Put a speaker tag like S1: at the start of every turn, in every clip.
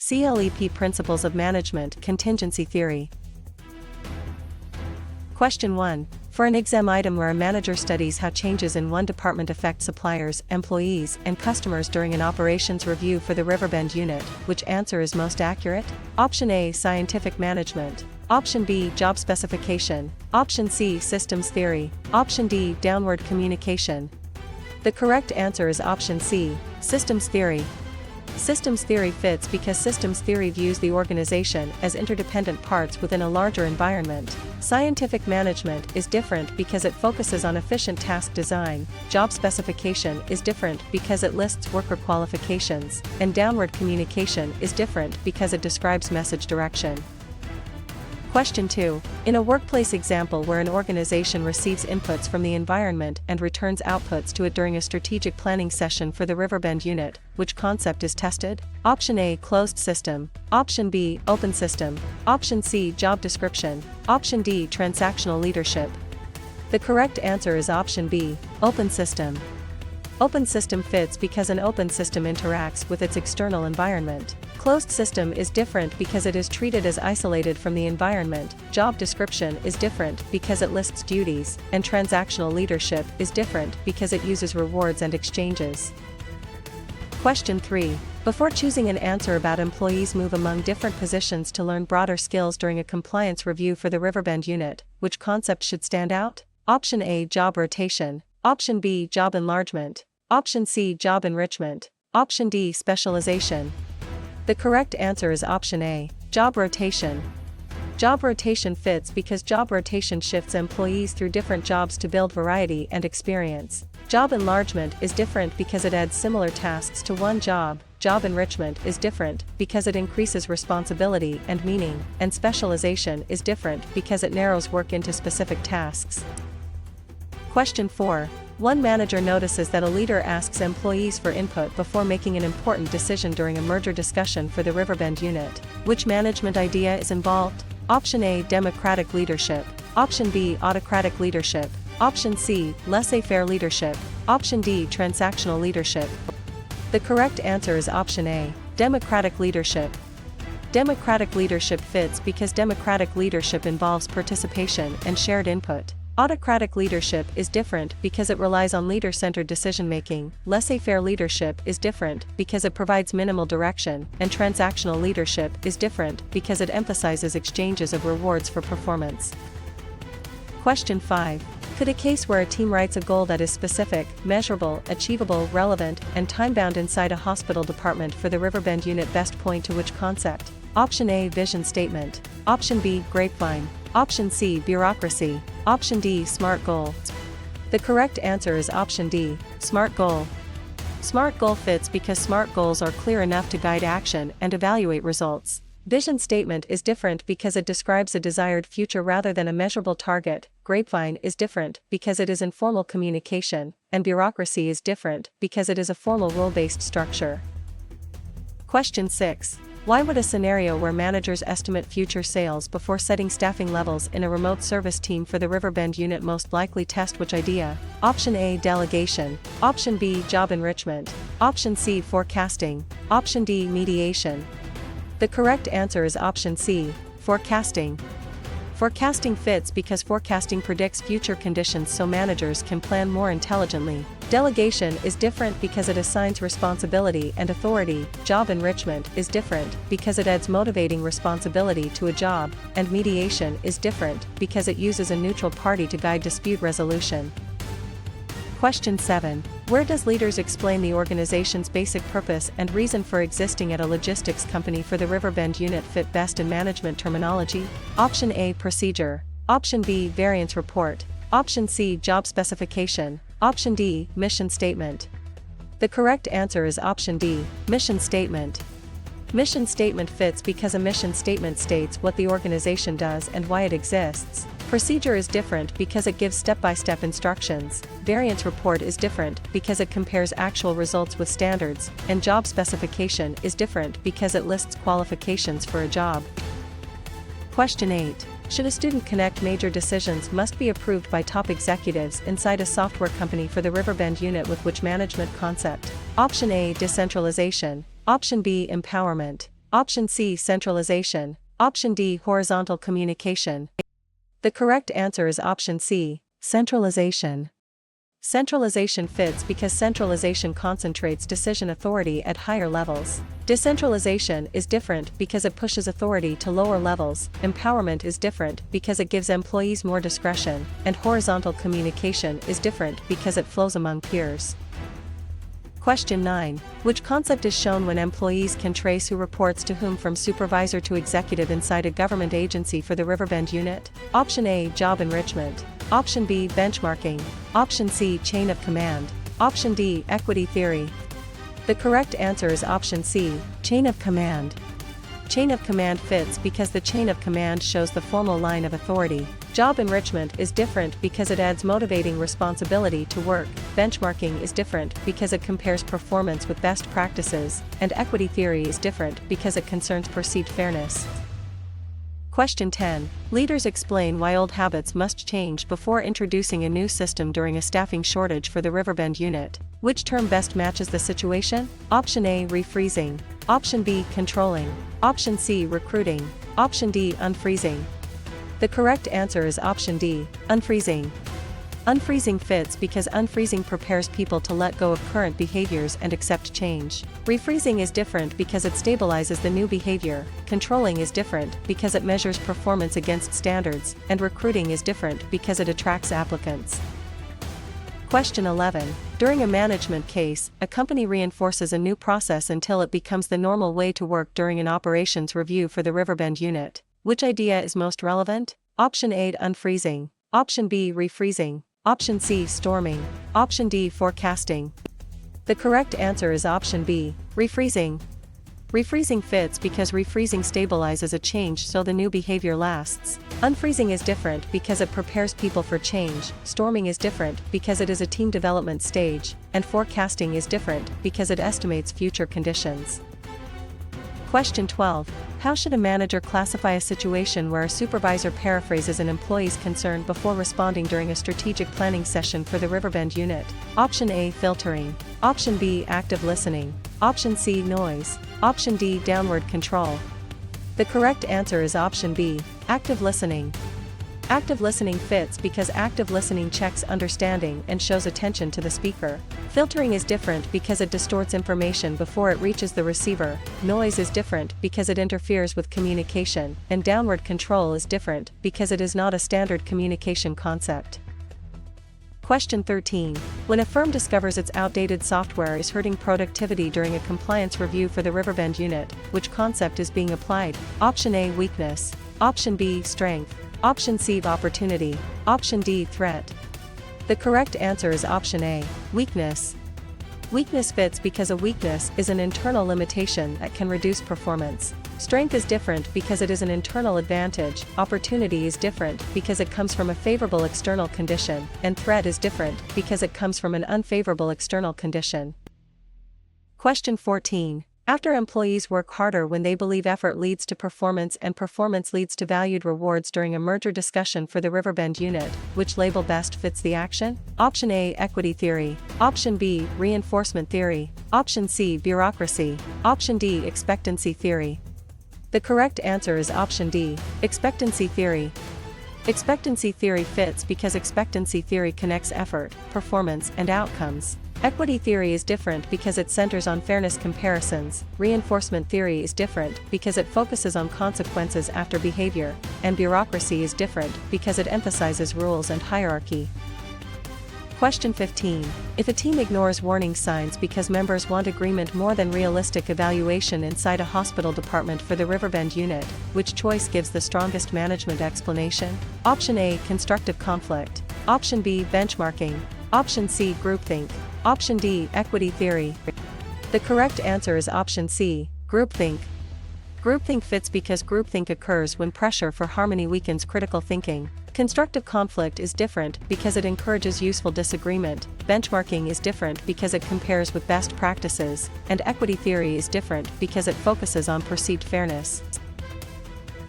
S1: CLEP Principles of Management Contingency Theory. Question 1. For an exam item where a manager studies how changes in one department affect suppliers, employees, and customers during an operations review for the Riverbend unit, which answer is most accurate? Option A. Scientific management. Option B. Job specification. Option C. Systems theory. Option D. Downward communication. The correct answer is option C. Systems theory. Systems theory fits because systems theory views the organization as interdependent parts within a larger environment. Scientific management is different because it focuses on efficient task design, job specification is different because it lists worker qualifications, and downward communication is different because it describes message direction. Question 2. In a workplace example where an organization receives inputs from the environment and returns outputs to it during a strategic planning session for the Riverbend unit, which concept is tested? Option A. Closed system. Option B. Open system. Option C. Job description. Option D. Transactional leadership. The correct answer is option B. Open system. Open system fits because an open system interacts with its external environment. Closed system is different because it is treated as isolated from the environment. Job description is different because it lists duties, and transactional leadership is different because it uses rewards and exchanges. Question 3. Before choosing an answer about employees move among different positions to learn broader skills during a compliance review for the Riverbend unit, which concept should stand out? Option A. Job rotation. Option B. Job enlargement. Option C. Job enrichment. Option D. Specialization. The correct answer is option A. Job rotation. Job rotation fits because job rotation shifts employees through different jobs to build variety and experience. Job enlargement is different because it adds similar tasks to one job. Job enrichment is different because it increases responsibility and meaning, and specialization is different because it narrows work into specific tasks. Question 4. One manager notices that a leader asks employees for input before making an important decision during a merger discussion for the Riverbend unit. Which management idea is involved? Option A. Democratic leadership. Option B. Autocratic leadership. Option C. Laissez-faire leadership. Option D. Transactional leadership. The correct answer is option A. Democratic leadership. Democratic leadership fits because democratic leadership involves participation and shared input. Autocratic leadership is different because it relies on leader-centered decision-making. Laissez-faire leadership is different because it provides minimal direction, and transactional leadership is different because it emphasizes exchanges of rewards for performance. Question 5. Could a case where a team writes a goal that is specific, measurable, achievable, relevant, and time-bound inside a hospital department for the Riverbend unit best point to which concept? Option A. Vision statement. Option B. Grapevine. Option C. Bureaucracy. Option D. Smart goal. The correct answer is option D. Smart goal. Smart goal fits because smart goals are clear enough to guide action and evaluate results. Vision statement is different because it describes a desired future rather than a measurable target. Grapevine is different because it is informal communication, and bureaucracy is different because it is a formal rule-based structure. Question 6. Why would a scenario where managers estimate future sales before setting staffing levels in a remote service team for the Riverbend unit most likely test which idea? Option A. Delegation. Option B. Job enrichment. Option C. Forecasting. Option D. Mediation. The correct answer is option C. Forecasting. Forecasting fits because forecasting predicts future conditions so managers can plan more intelligently. Delegation is different because it assigns responsibility and authority. Job enrichment is different because it adds motivating responsibility to a job, and mediation is different because it uses a neutral party to guide dispute resolution. Question 7. Where does leaders explain the organization's basic purpose and reason for existing at a logistics company for the Riverbend unit fit best in management terminology? Option A. Procedure. Option B. Variance report. Option C. Job specification. Option D. Mission statement. The correct answer is option D. Mission statement. Mission statement fits because a mission statement states what the organization does and why it exists. Procedure is different because it gives step-by-step instructions. Variance report is different because it compares actual results with standards, and job specification is different because it lists qualifications for a job. Question 8. Should a student connect major decisions must be approved by top executives inside a software company for the Riverbend unit with which management concept? Option A. Decentralization. Option B. Empowerment. Option C, centralization. Option D, horizontal communication. The correct answer is option C, centralization. Centralization fits because centralization concentrates decision authority at higher levels. Decentralization is different because it pushes authority to lower levels, empowerment is different because it gives employees more discretion, and horizontal communication is different because it flows among peers. Question 9. Which concept is shown when employees can trace who reports to whom from supervisor to executive inside a government agency for the Riverbend unit? Option A, job enrichment. Option B, benchmarking. Option C, chain of command. Option D, equity theory. The correct answer is option C, chain of command. Chain of command fits because the chain of command shows the formal line of authority. Job enrichment is different because it adds motivating responsibility to work. Benchmarking is different because it compares performance with best practices, and equity theory is different because it concerns perceived fairness. Question 10. Leaders explain why old habits must change before introducing a new system during a staffing shortage for the Riverbend unit. Which term best matches the situation? Option A, refreezing. Option B, controlling. Option C, recruiting. Option D, unfreezing. The correct answer is option D, unfreezing. Unfreezing fits because unfreezing prepares people to let go of current behaviors and accept change. Refreezing is different because it stabilizes the new behavior. Controlling is different because it measures performance against standards, and recruiting is different because it attracts applicants. Question 11. During a management case, a company reinforces a new process until it becomes the normal way to work during an operations review for the Riverbend unit. Which idea is most relevant? Option A, unfreezing. Option B, refreezing. Option C, storming. Option D, forecasting. The correct answer is option B, refreezing. Refreezing fits because refreezing stabilizes a change so the new behavior lasts. Unfreezing is different because it prepares people for change. Storming is different because it is a team development stage, and forecasting is different because it estimates future conditions. Question 12. How should a manager classify a situation where a supervisor paraphrases an employee's concern before responding during a strategic planning session for the Riverbend unit? Option A, filtering. Option B, active listening. Option C, noise. Option D, downward control. The correct answer is option B, active listening. Active listening fits because active listening checks understanding and shows attention to the speaker. Filtering is different because it distorts information before it reaches the receiver. Noise is different because it interferes with communication, and downward control is different because it is not a standard communication concept. Question 13. When a firm discovers its outdated software is hurting productivity during a compliance review for the Riverbend unit, which concept is being applied? Option A, weakness. Option B, strength. Option C, opportunity. Option D, threat. The correct answer is option A, weakness. Weakness fits because a weakness is an internal limitation that can reduce performance. Strength is different because it is an internal advantage. Opportunity is different because it comes from a favorable external condition, and threat is different because it comes from an unfavorable external condition. Question 14. After employees work harder when they believe effort leads to performance and performance leads to valued rewards during a merger discussion for the Riverbend unit, which label best fits the action? Option A, equity theory. Option B, reinforcement theory. Option C, bureaucracy. Option D, expectancy theory. The correct answer is option D, expectancy theory. Expectancy theory fits because expectancy theory connects effort, performance, and outcomes. Equity theory is different because it centers on fairness comparisons. Reinforcement theory is different because it focuses on consequences after behavior, and bureaucracy is different because it emphasizes rules and hierarchy. Question 15. If a team ignores warning signs because members want agreement more than realistic evaluation inside a hospital department for the Riverbend unit, which choice gives the strongest management explanation? Option A, constructive conflict. Option B, benchmarking. Option C, groupthink. Option D, equity theory. The correct answer is option C, groupthink. Groupthink fits because groupthink occurs when pressure for harmony weakens critical thinking. Constructive conflict is different because it encourages useful disagreement. Benchmarking is different because it compares with best practices, and equity theory is different because it focuses on perceived fairness.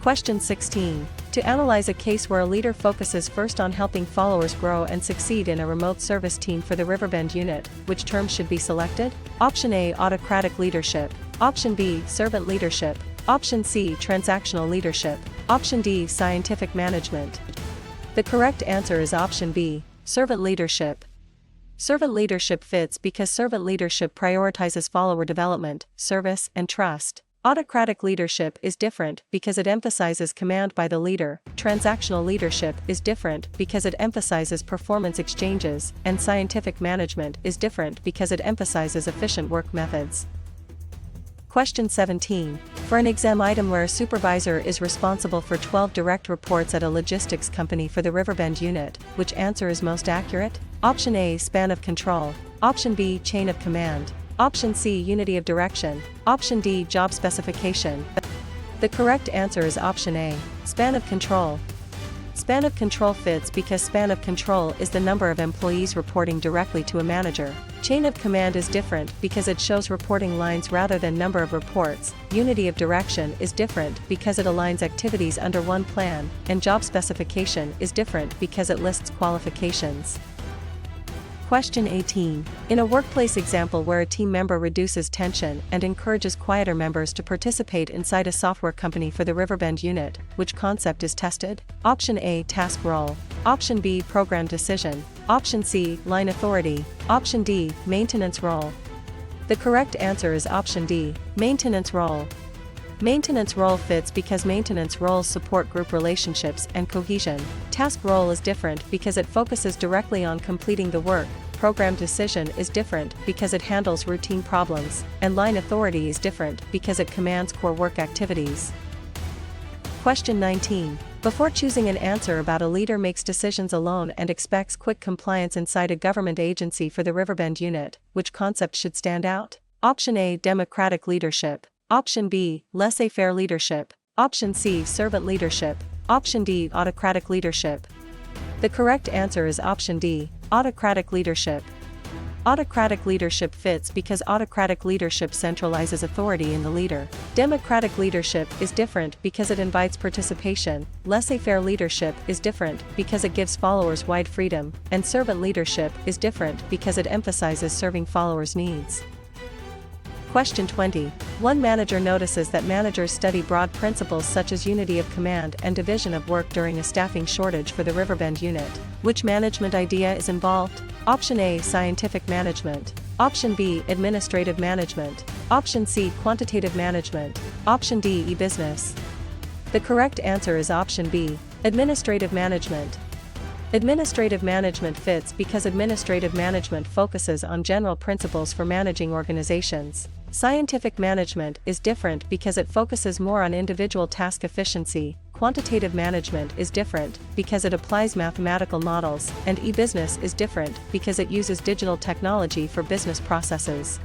S1: Question 16. To analyze a case where a leader focuses first on helping followers grow and succeed in a remote service team for the Riverbend unit, which term should be selected? Option A, autocratic leadership. Option B, servant leadership. Option C, transactional leadership. Option D, scientific management. The correct answer is option B, servant leadership. Servant leadership fits because servant leadership prioritizes follower development, service, and trust. Autocratic leadership is different because it emphasizes command by the leader. Transactional leadership is different because it emphasizes performance exchanges, and scientific management is different because it emphasizes efficient work methods. Question 17. For an exam item where a supervisor is responsible for 12 direct reports at a logistics company for the Riverbend unit, which answer is most accurate? Option A, span of control. Option B, chain of command. Option C, unity of direction. Option D, job specification. The correct answer is option A, span of control. Span of control fits because span of control is the number of employees reporting directly to a manager. Chain of command is different because it shows reporting lines rather than number of reports. Unity of direction is different because it aligns activities under one plan, and job specification is different because it lists qualifications. Question 18. In a workplace example where a team member reduces tension and encourages quieter members to participate inside a software company for the Riverbend unit, which concept is tested? Option A, task role. Option B, program decision. Option C, line authority. Option D, maintenance role. The correct answer is option D, maintenance role. Maintenance role fits because maintenance roles support group relationships and cohesion. Task role is different because it focuses directly on completing the work. Program decision is different because it handles routine problems, and line authority is different because it commands core work activities. Question 19. Before choosing an answer about a leader makes decisions alone and expects quick compliance inside a government agency for the Riverbend unit, which concept should stand out? Option A, democratic leadership. Option B, laissez-faire leadership. Option C, servant leadership. Option D, autocratic leadership. The correct answer is option D, autocratic leadership. Autocratic leadership fits because autocratic leadership centralizes authority in the leader. Democratic leadership is different because it invites participation. Laissez-faire leadership is different because it gives followers wide freedom, and servant leadership is different because it emphasizes serving followers' needs. Question 20. One manager notices that managers study broad principles such as unity of command and division of work during a staffing shortage for the Riverbend unit. Which management idea is involved? Option A, scientific management. Option B, administrative management. Option C, quantitative management. Option D, e-business. The correct answer is option B, administrative management. Administrative management fits because administrative management focuses on general principles for managing organizations. Scientific management is different because it focuses more on individual task efficiency. Quantitative management is different because it applies mathematical models, and e-business is different because it uses digital technology for business processes.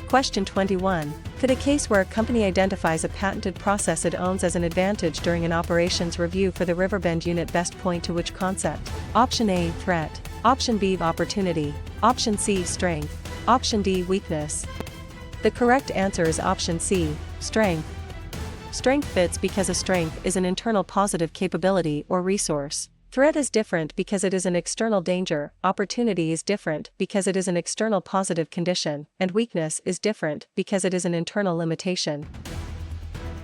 S1: Question 21. Could a case where a company identifies a patented process it owns as an advantage during an operations review for the Riverbend unit best point to which concept? Option A, threat. Option B, opportunity. Option C, strength. Option D, weakness. The correct answer is option C, strength. Strength fits because a strength is an internal positive capability or resource. Threat is different because it is an external danger, opportunity is different because it is an external positive condition, and weakness is different because it is an internal limitation.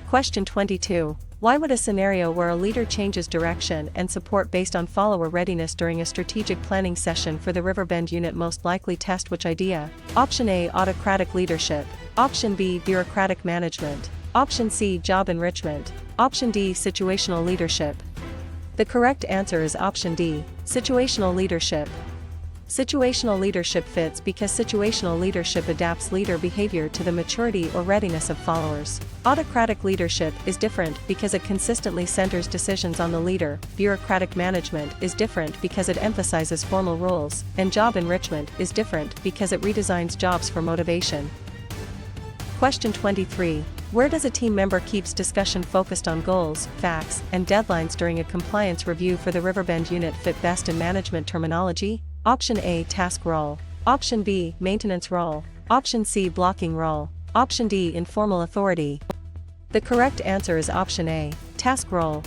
S1: Question 22. Why would a scenario where a leader changes direction and support based on follower readiness during a strategic planning session for the Riverbend unit most likely test which idea? Option A, autocratic leadership. Option B, bureaucratic management. Option C, job enrichment. Option D, situational leadership. The correct answer is option D, situational leadership. Situational leadership fits because situational leadership adapts leader behavior to the maturity or readiness of followers. Autocratic leadership is different because it consistently centers decisions on the leader. Bureaucratic management is different because it emphasizes formal rules, and job enrichment is different because it redesigns jobs for motivation. Question 23. Where does a team member keeps discussion focused on goals, facts, and deadlines during a compliance review for the Riverbend unit fit best in management terminology? Option A, task role. Option B, maintenance role. Option C, blocking role. Option D, informal authority. The correct answer is option A, task role.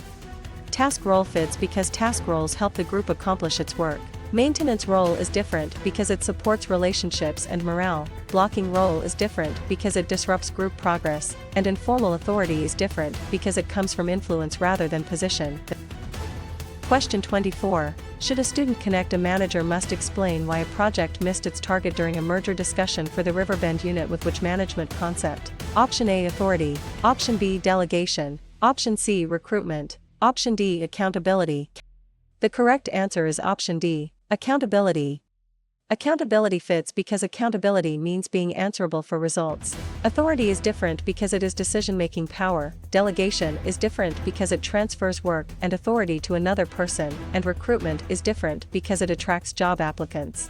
S1: Task role fits because task roles help the group accomplish its work. Maintenance role is different because it supports relationships and morale. Blocking role is different because it disrupts group progress, and informal authority is different because it comes from influence rather than position. Question 24. Should a student connect? A manager must explain why a project missed its target during a merger discussion for the Riverbend unit with which management concept. Option A, authority. Option B, delegation. Option C, recruitment. Option D, accountability. The correct answer is option D, accountability. Accountability fits because accountability means being answerable for results. Authority is different because it is decision-making power. Delegation is different because it transfers work and authority to another person, and recruitment is different because it attracts job applicants.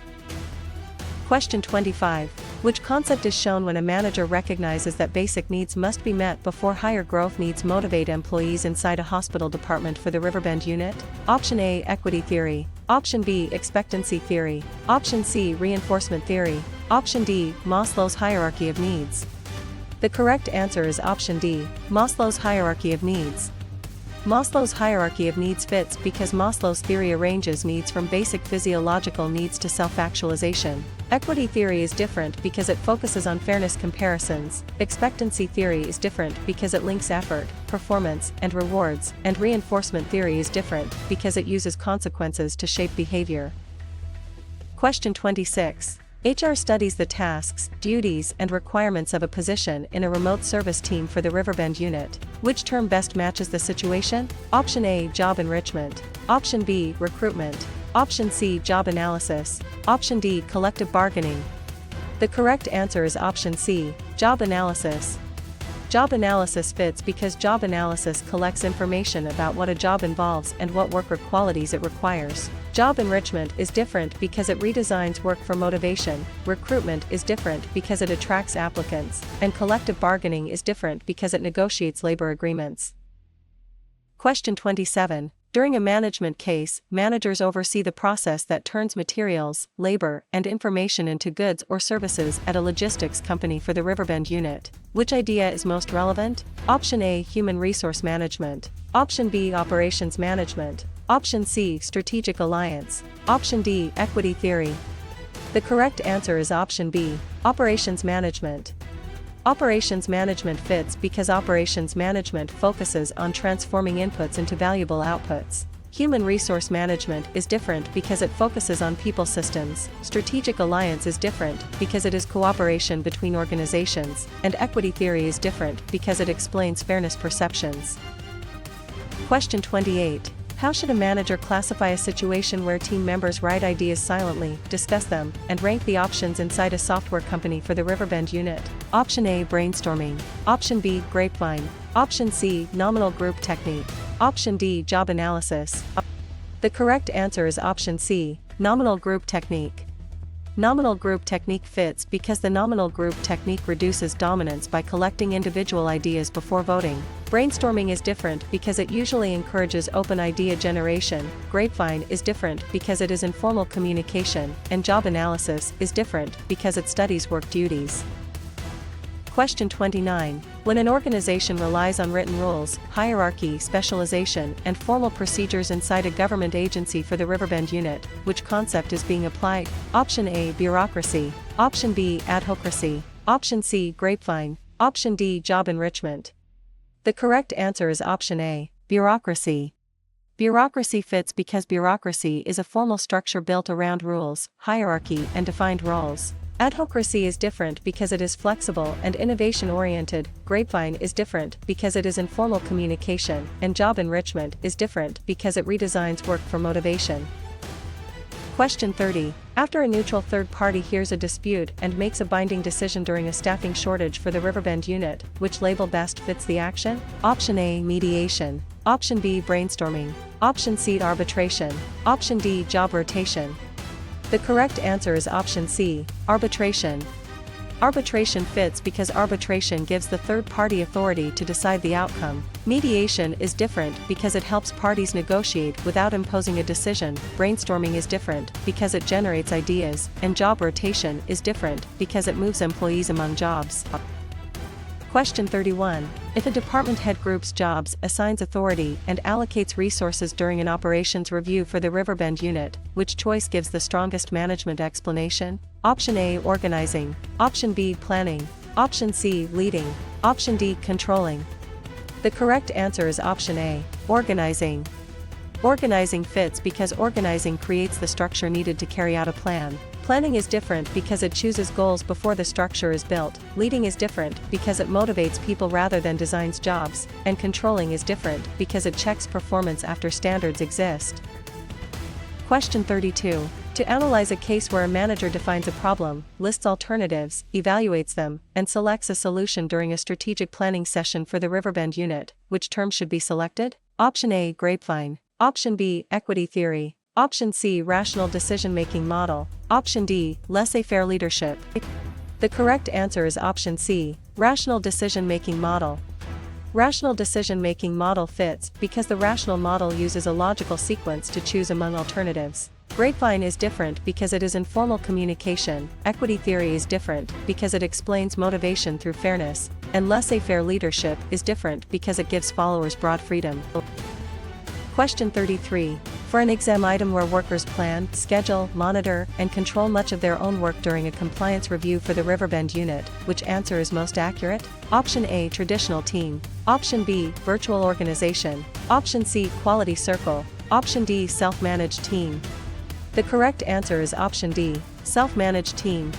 S1: Question 25. Which concept is shown when a manager recognizes that basic needs must be met before higher growth needs motivate employees inside a hospital department for the Riverbend unit? Option A, equity theory. Option B, expectancy theory. Option C, reinforcement theory. Option D, Maslow's hierarchy of needs. The correct answer is option D, Maslow's hierarchy of needs. Maslow's hierarchy of needs fits because Maslow's theory arranges needs from basic physiological needs to self-actualization. Equity theory is different because it focuses on fairness comparisons. Expectancy theory is different because it links effort, performance, and rewards, and reinforcement theory is different because it uses consequences to shape behavior. Question 26. HR studies the tasks, duties, and requirements of a position in a remote service team for the Riverbend unit. Which term best matches the situation? Option A, job enrichment. Option B, recruitment. Option C, job analysis. Option D, collective bargaining. The correct answer is option C, job analysis. Job analysis fits because job analysis collects information about what a job involves and what work or qualities it requires. Job enrichment is different because it redesigns work for motivation, recruitment is different because it attracts applicants, and collective bargaining is different because it negotiates labor agreements. Question 27. During a management case, managers oversee the process that turns materials, labor, and information into goods or services at a logistics company for the Riverbend unit. Which idea is most relevant? Option A, human resource management. Option B, operations management. Option C, strategic alliance. Option D, equity theory. The correct answer is option B, operations management. Operations management fits because operations management focuses on transforming inputs into valuable outputs. Human resource management is different because it focuses on people systems. Strategic alliance is different because it is cooperation between organizations, and equity theory is different because it explains fairness perceptions. Question 28. How should a manager classify a situation where team members write ideas silently, discuss them, and rank the options inside a software company for the Riverbend unit? Option A, brainstorming. Option B, grapevine. Option C, nominal group technique. Option D, job analysis. The correct answer is option C, nominal group technique. Nominal group technique fits because the nominal group technique reduces dominance by collecting individual ideas before voting. Brainstorming is different because it usually encourages open idea generation. Grapevine is different because it is informal communication, and job analysis is different because it studies work duties. Question 29. When an organization relies on written rules, hierarchy, specialization, and formal procedures inside a government agency for the Riverbend unit, which concept is being applied? Option A, bureaucracy. Option B, adhocracy. Option C, grapevine. Option D, job enrichment. The correct answer is option A, bureaucracy. Bureaucracy fits because bureaucracy is a formal structure built around rules, hierarchy, and defined roles. Adhocracy is different because it is flexible and innovation-oriented. Grapevine is different because it is informal communication, and job enrichment is different because it redesigns work for motivation. Question 30. After a neutral third party hears a dispute and makes a binding decision during a staffing shortage for the Riverbend unit, which label best fits the action? Option A, mediation. Option B, brainstorming. Option C, arbitration. Option D, job rotation. The correct answer is option C, arbitration. Arbitration fits because arbitration gives the third party authority to decide the outcome. Mediation is different because it helps parties negotiate without imposing a decision. Brainstorming is different because it generates ideas, and job rotation is different because it moves employees among jobs. Question 31. If a department head groups jobs, assigns authority, and allocates resources during an operations review for the Riverbend unit, which choice gives the strongest management explanation? Option A, organizing. Option B, planning. Option C, leading. Option D, controlling. The correct answer is option A, organizing. Organizing fits because organizing creates the structure needed to carry out a plan. Planning is different because it chooses goals before the structure is built. Leading is different because it motivates people rather than designs jobs. And controlling is different because it checks performance after standards exist. Question 32. To analyze a case where a manager defines a problem, lists alternatives, evaluates them, and selects a solution during a strategic planning session for the Riverbend unit, which term should be selected? Option A, grapevine. Option B, equity theory. Option C, rational decision-making model. Option D, laissez-faire leadership. The correct answer is option C, rational decision-making model. Rational decision-making model fits because the rational model uses a logical sequence to choose among alternatives. Grapevine is different because it is informal communication. Equity theory is different because it explains motivation through fairness. And laissez-faire leadership is different because it gives followers broad freedom. Question 33. For an exam item where workers plan, schedule, monitor, and control much of their own work during a compliance review for the Riverbend unit, which answer is most accurate? Option A, traditional team. Option B, virtual organization. Option C, quality circle. Option D, self-managed team. The correct answer is option D, self-managed team.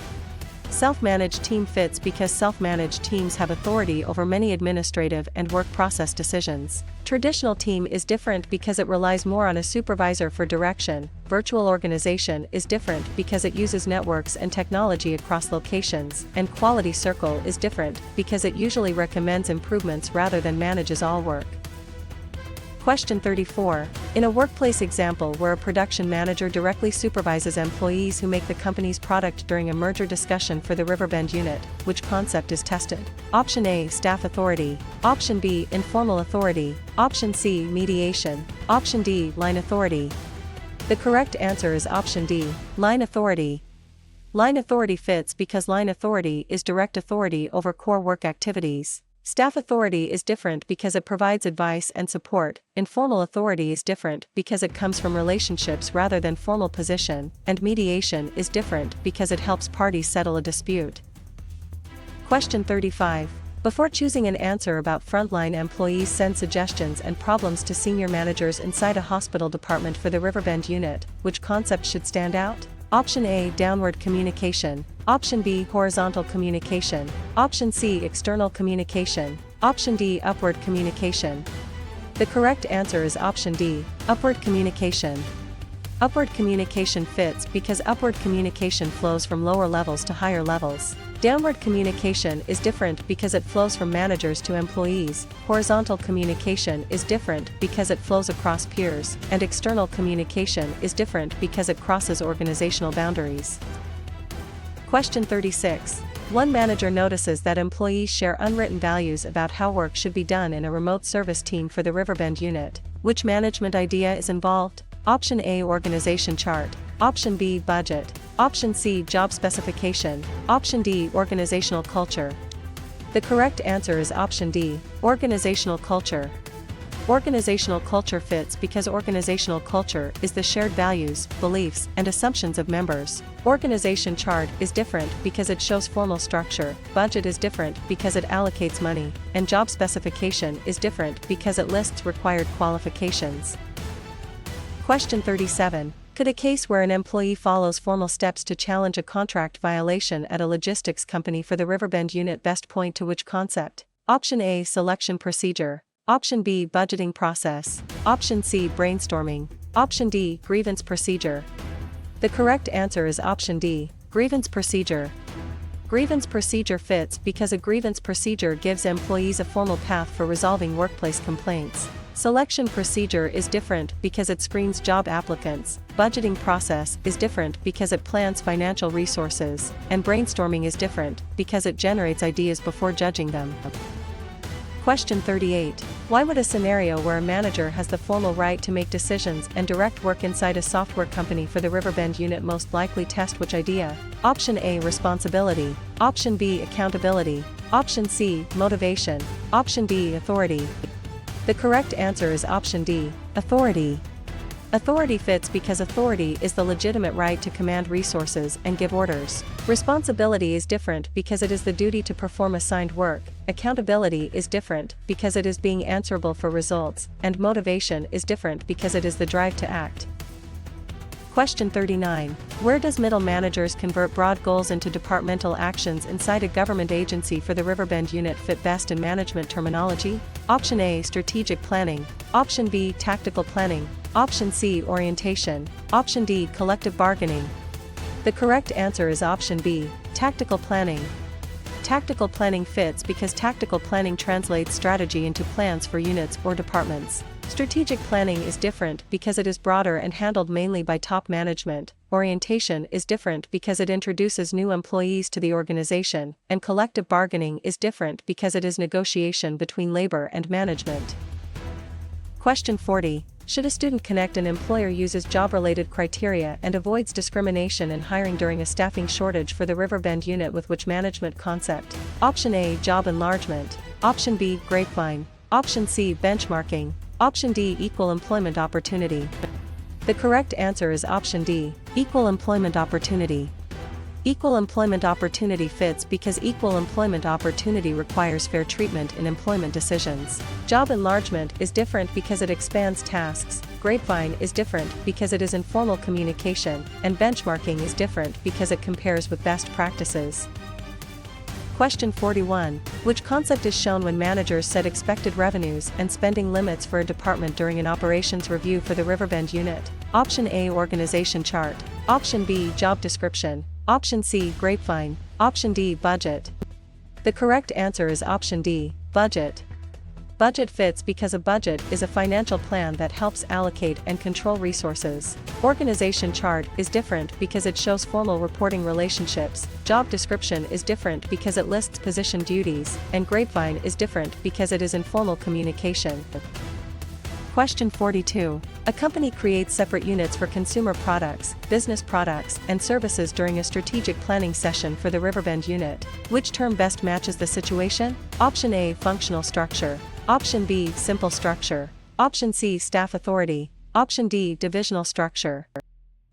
S1: Self-managed team fits because self-managed teams have authority over many administrative and work process decisions. Traditional team is different because it relies more on a supervisor for direction. Virtual organization is different because it uses networks and technology across locations. And quality circle is different because it usually recommends improvements rather than manages all work. Question 34. In a workplace example where a production manager directly supervises employees who make the company's product during a merger discussion for the Riverbend unit, which concept is tested? Option A, staff authority. Option B, informal authority. Option C, mediation. Option D, line authority. The correct answer is option D, line authority. Line authority fits because line authority is direct authority over core work activities. Staff authority is different because it provides advice and support. Informal authority is different because it comes from relationships rather than formal position, and mediation is different because it helps parties settle a dispute. Question 35. Before choosing an answer about frontline employees, send suggestions and problems to senior managers inside a hospital department for the Riverbend unit, which concept should stand out? Option A, downward communication. Option B, horizontal communication. Option C, external communication. Option D, upward communication. The correct answer is option D, upward communication. Upward communication fits because upward communication flows from lower levels to higher levels. Downward communication is different because it flows from managers to employees. Horizontal communication is different because it flows across peers, and external communication is different because it crosses organizational boundaries. Question 36. One manager notices that employees share unwritten values about how work should be done in a remote service team for the Riverbend unit. Which management idea is involved? Option A, organization chart. Option B, budget. Option C, job specification. Option D, organizational culture. The correct answer is option D, organizational culture. Organizational culture fits because organizational culture is the shared values, beliefs, and assumptions of members. Organization chart is different because it shows formal structure, budget is different because it allocates money, and job specification is different because it lists required qualifications. Question 37. Could a case where an employee follows formal steps to challenge a contract violation at a logistics company for the Riverbend unit best point to which concept? Option A, selection procedure. Option B, budgeting process. Option C, brainstorming. Option D, grievance procedure. The correct answer is option D, grievance procedure. Grievance procedure fits because a grievance procedure gives employees a formal path for resolving workplace complaints. Selection procedure is different because it screens job applicants. Budgeting process is different because it plans financial resources. And brainstorming is different because it generates ideas before judging them. Question 38. Why would a scenario where a manager has the formal right to make decisions and direct work inside a software company for the Riverbend unit most likely test which idea? Option A, responsibility. Option B, accountability. Option C, motivation. Option D, authority. The correct answer is option D, authority. Authority fits because authority is the legitimate right to command resources and give orders. Responsibility is different because it is the duty to perform assigned work. Accountability is different because it is being answerable for results, and motivation is different because it is the drive to act. Question 39. Where does middle managers convert broad goals into departmental actions inside a government agency for the Riverbend unit fit best in management terminology? Option A, strategic planning. Option B, tactical planning. Option C, orientation. Option D, collective bargaining. The correct answer is option B, tactical planning. Tactical planning fits because tactical planning translates strategy into plans for units or departments. Strategic planning is different because it is broader and handled mainly by top management. Orientation is different because it introduces new employees to the organization, and collective bargaining is different because it is negotiation between labor and management. Question 40. Should a student connect an employer uses job-related criteria and avoids discrimination in hiring during a staffing shortage for the Riverbend unit with which management concept? Option A, job enlargement. Option B, grapevine. Option C, benchmarking. Option D, equal employment opportunity. The correct answer is option D, equal employment opportunity. Equal employment opportunity fits because equal employment opportunity requires fair treatment in employment decisions. Job enlargement is different because it expands tasks, grapevine is different because it is informal communication, and benchmarking is different because it compares with best practices. Question 41. Which concept is shown when managers set expected revenues and spending limits for a department during an operations review for the Riverbend unit? Option A, organization chart. Option B, job description. Option C, grapevine. Option D, budget. The correct answer is option D, budget. Budget fits because a budget is a financial plan that helps allocate and control resources. Organization chart is different because it shows formal reporting relationships. Job description is different because it lists position duties, and grapevine is different because it is informal communication. Question 42. A company creates separate units for consumer products, business products, and services during a strategic planning session for the Riverbend unit. Which term best matches the situation? Option A, functional structure. Option B, simple structure. Option C, staff authority. Option D, divisional structure.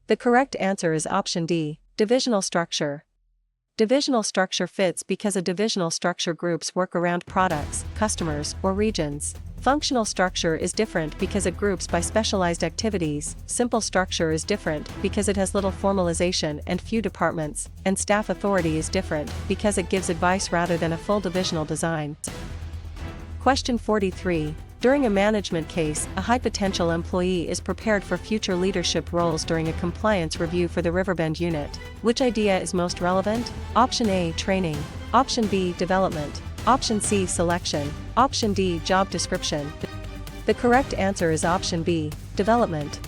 S1: The correct answer is option D, divisional structure. Divisional structure fits because a divisional structure groups work around products, customers, or regions. Functional structure is different because it groups by specialized activities. Simple structure is different because it has little formalization and few departments, and staff authority is different because it gives advice rather than a full divisional design. Question 43. During a management case, a high-potential employee is prepared for future leadership roles during a compliance review for the Riverbend unit. Which idea is most relevant? Option A, training. Option B, development. Option C, selection. Option D, job description. The correct answer is option B, development.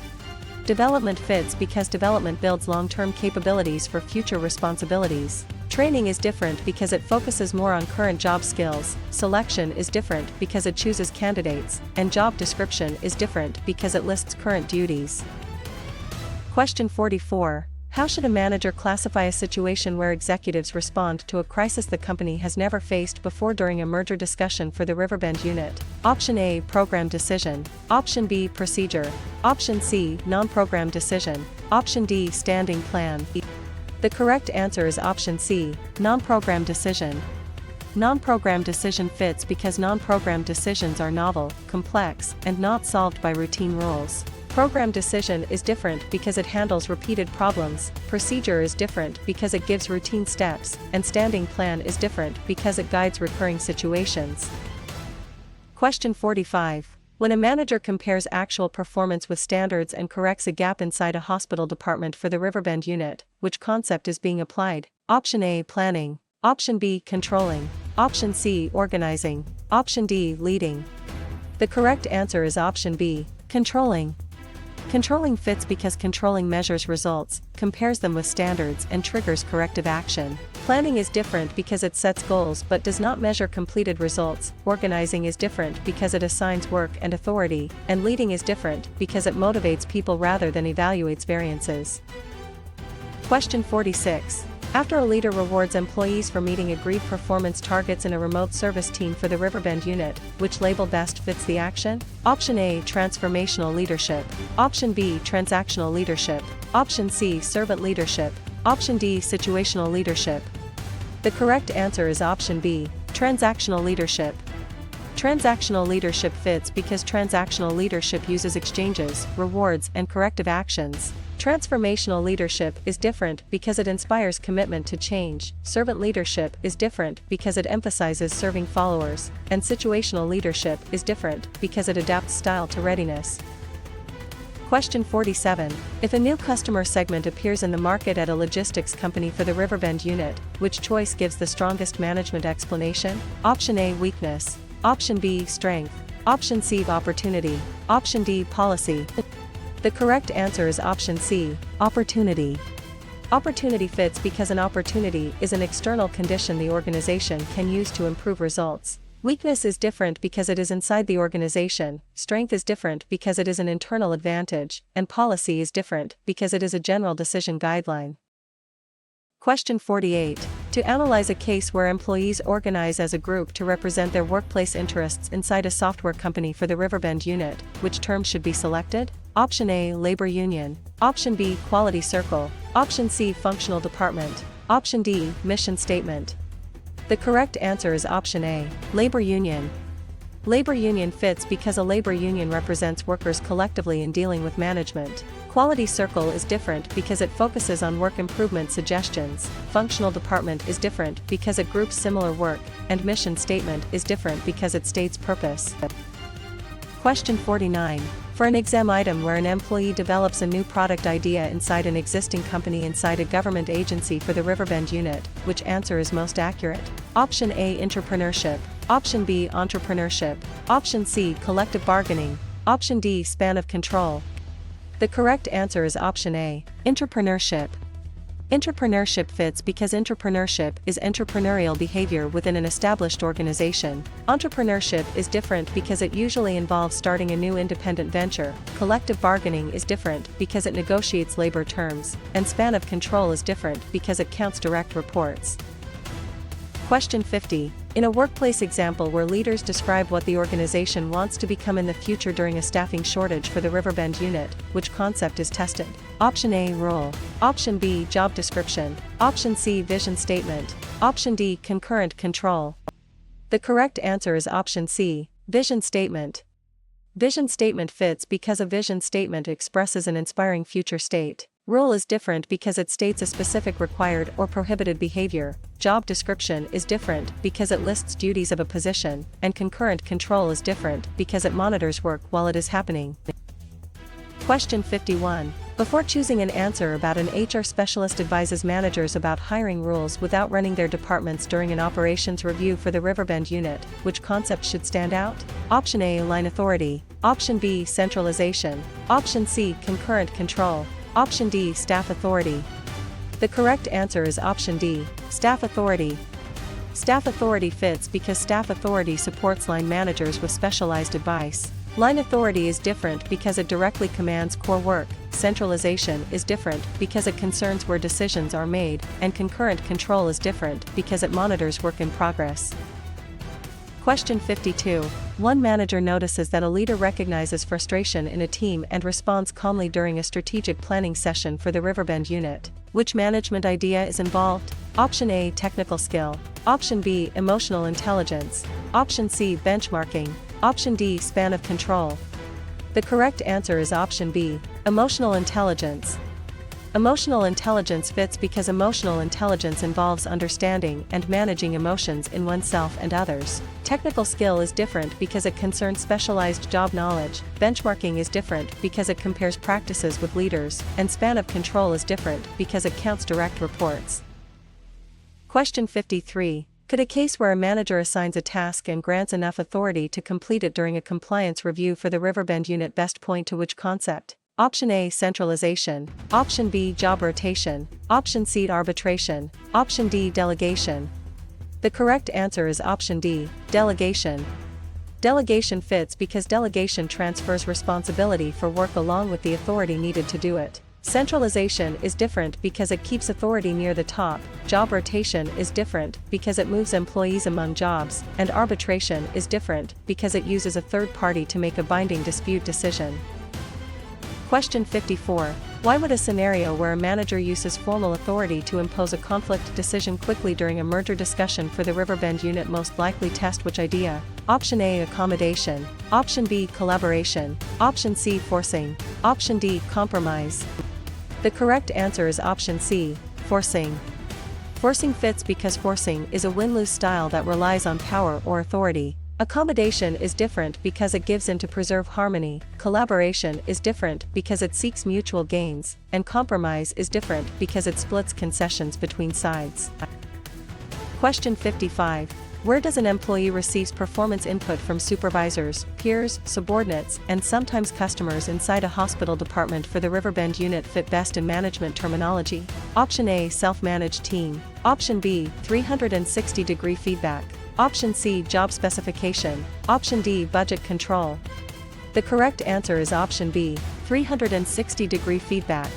S1: Development fits because development builds long-term capabilities for future responsibilities. Training is different because it focuses more on current job skills. Selection is different because it chooses candidates, and job description is different because it lists current duties. Question 44. How should a manager classify a situation where executives respond to a crisis the company has never faced before during a merger discussion for the Riverbend unit? Option A, program decision. Option B, procedure. Option C, non-program decision. Option D, standing plan. The correct answer is option C, non-program decision. Non-program decision fits because non-program decisions are novel, complex, and not solved by routine rules. Program decision is different because it handles repeated problems, procedure is different because it gives routine steps, and standing plan is different because it guides recurring situations. Question 45. When a manager compares actual performance with standards and corrects a gap inside a hospital department for the Riverbend unit, which concept is being applied? Option A, planning. Option B, controlling. Option C, organizing. Option D, leading. The correct answer is option B, controlling. Controlling fits because controlling measures results, compares them with standards, and triggers corrective action. Planning is different because it sets goals but does not measure completed results. Organizing is different because it assigns work and authority, and leading is different because it motivates people rather than evaluates variances. Question 46. After a leader rewards employees for meeting agreed performance targets in a remote service team for the Riverbend unit, which label best fits the action? Option A, transformational leadership. Option B, transactional leadership. Option C, servant leadership. Option D, situational leadership. The correct answer is option B, transactional leadership. Transactional leadership fits because transactional leadership uses exchanges, rewards, and corrective actions. Transformational leadership is different because it inspires commitment to change. Servant leadership is different because it emphasizes serving followers, and situational leadership is different because it adapts style to readiness. Question 47. If a new customer segment appears in the market at a logistics company for the Riverbend unit, which choice gives the strongest management explanation? Option A, weakness. Option B, strength. Option C, opportunity. Option D, policy. The correct answer is option C, opportunity. Opportunity fits because an opportunity is an external condition the organization can use to improve results. Weakness is different because it is inside the organization, strength is different because it is an internal advantage, and policy is different because it is a general decision guideline. Question 48. To analyze a case where employees organize as a group to represent their workplace interests inside a software company for the Riverbend unit, which term should be selected? Option A, labor union. Option B, quality circle. Option C, functional department. Option D, mission statement. The correct answer is option A, labor union. Labor union fits because a labor union represents workers collectively in dealing with management. Quality circle is different because it focuses on work improvement suggestions. Functional department is different because it groups similar work, and mission statement is different because it states purpose. Question 49. For an exam item where an employee develops a new product idea inside an existing company inside a government agency for the Riverbend unit, which answer is most accurate? Option A, entrepreneurship. Option B, entrepreneurship. Option C, collective bargaining. Option D, span of control. The correct answer is option A, entrepreneurship. Entrepreneurship fits because entrepreneurship is entrepreneurial behavior within an established organization. Entrepreneurship is different because it usually involves starting a new independent venture. Collective bargaining is different because it negotiates labor terms, and span of control is different because it counts direct reports. Question 50. In a workplace example where leaders describe what the organization wants to become in the future during a staffing shortage for the Riverbend unit, which concept is tested? Option A, role. Option B, job description. Option C, vision statement. Option D, concurrent control. The correct answer is option C, vision statement. Vision statement fits because a vision statement expresses an inspiring future state. Role is different because it states a specific required or prohibited behavior. Job description is different because it lists duties of a position, and concurrent control is different because it monitors work while it is happening. Question 51. Before choosing an answer about an HR specialist advises managers about hiring rules without running their departments during an operations review for the Riverbend unit, which concept should stand out? Option A, line authority. Option B, centralization. Option C, concurrent control. Option D, staff authority. The correct answer is option D, staff authority. Staff authority fits because staff authority supports line managers with specialized advice. Line authority is different because it directly commands core work. Centralization is different because it concerns where decisions are made, and concurrent control is different because it monitors work in progress. Question 52. One manager notices that a leader recognizes frustration in a team and responds calmly during a strategic planning session for the Riverbend unit. Which management idea is involved? Option A, technical skill. Option B, emotional intelligence. Option C, benchmarking. Option D, span of control. The correct answer is option B, emotional intelligence. Emotional intelligence fits because emotional intelligence involves understanding and managing emotions in oneself and others. Technical skill is different because it concerns specialized job knowledge. Benchmarking is different because it compares practices with leaders, and span of control is different because it counts direct reports. Question 53. Could a case where a manager assigns a task and grants enough authority to complete it during a compliance review for the Riverbend unit best point to which concept? Option A, centralization. Option B, job rotation. Option C, arbitration. Option D, delegation. The correct answer is option D, delegation. Delegation fits because delegation transfers responsibility for work along with the authority needed to do it. Centralization is different because it keeps authority near the top, job rotation is different because it moves employees among jobs, and arbitration is different because it uses a third party to make a binding dispute decision. Question 54. Why would a scenario where a manager uses formal authority to impose a conflict decision quickly during a merger discussion for the Riverbend unit most likely test which idea? Option A, accommodation. Option B, collaboration. Option C, forcing. Option D, compromise. The correct answer is option C, forcing. Forcing fits because forcing is a win-lose style that relies on power or authority. Accommodation is different because it gives in to preserve harmony, collaboration is different because it seeks mutual gains, and compromise is different because it splits concessions between sides. Question 55. Where does an employee receive performance input from supervisors, peers, subordinates, and sometimes customers inside a hospital department for the Riverbend unit fit best in management terminology? Option A, self-managed team. Option B, 360-degree feedback. Option C, job specification. Option D, budget control. The correct answer is option B, 360-degree feedback.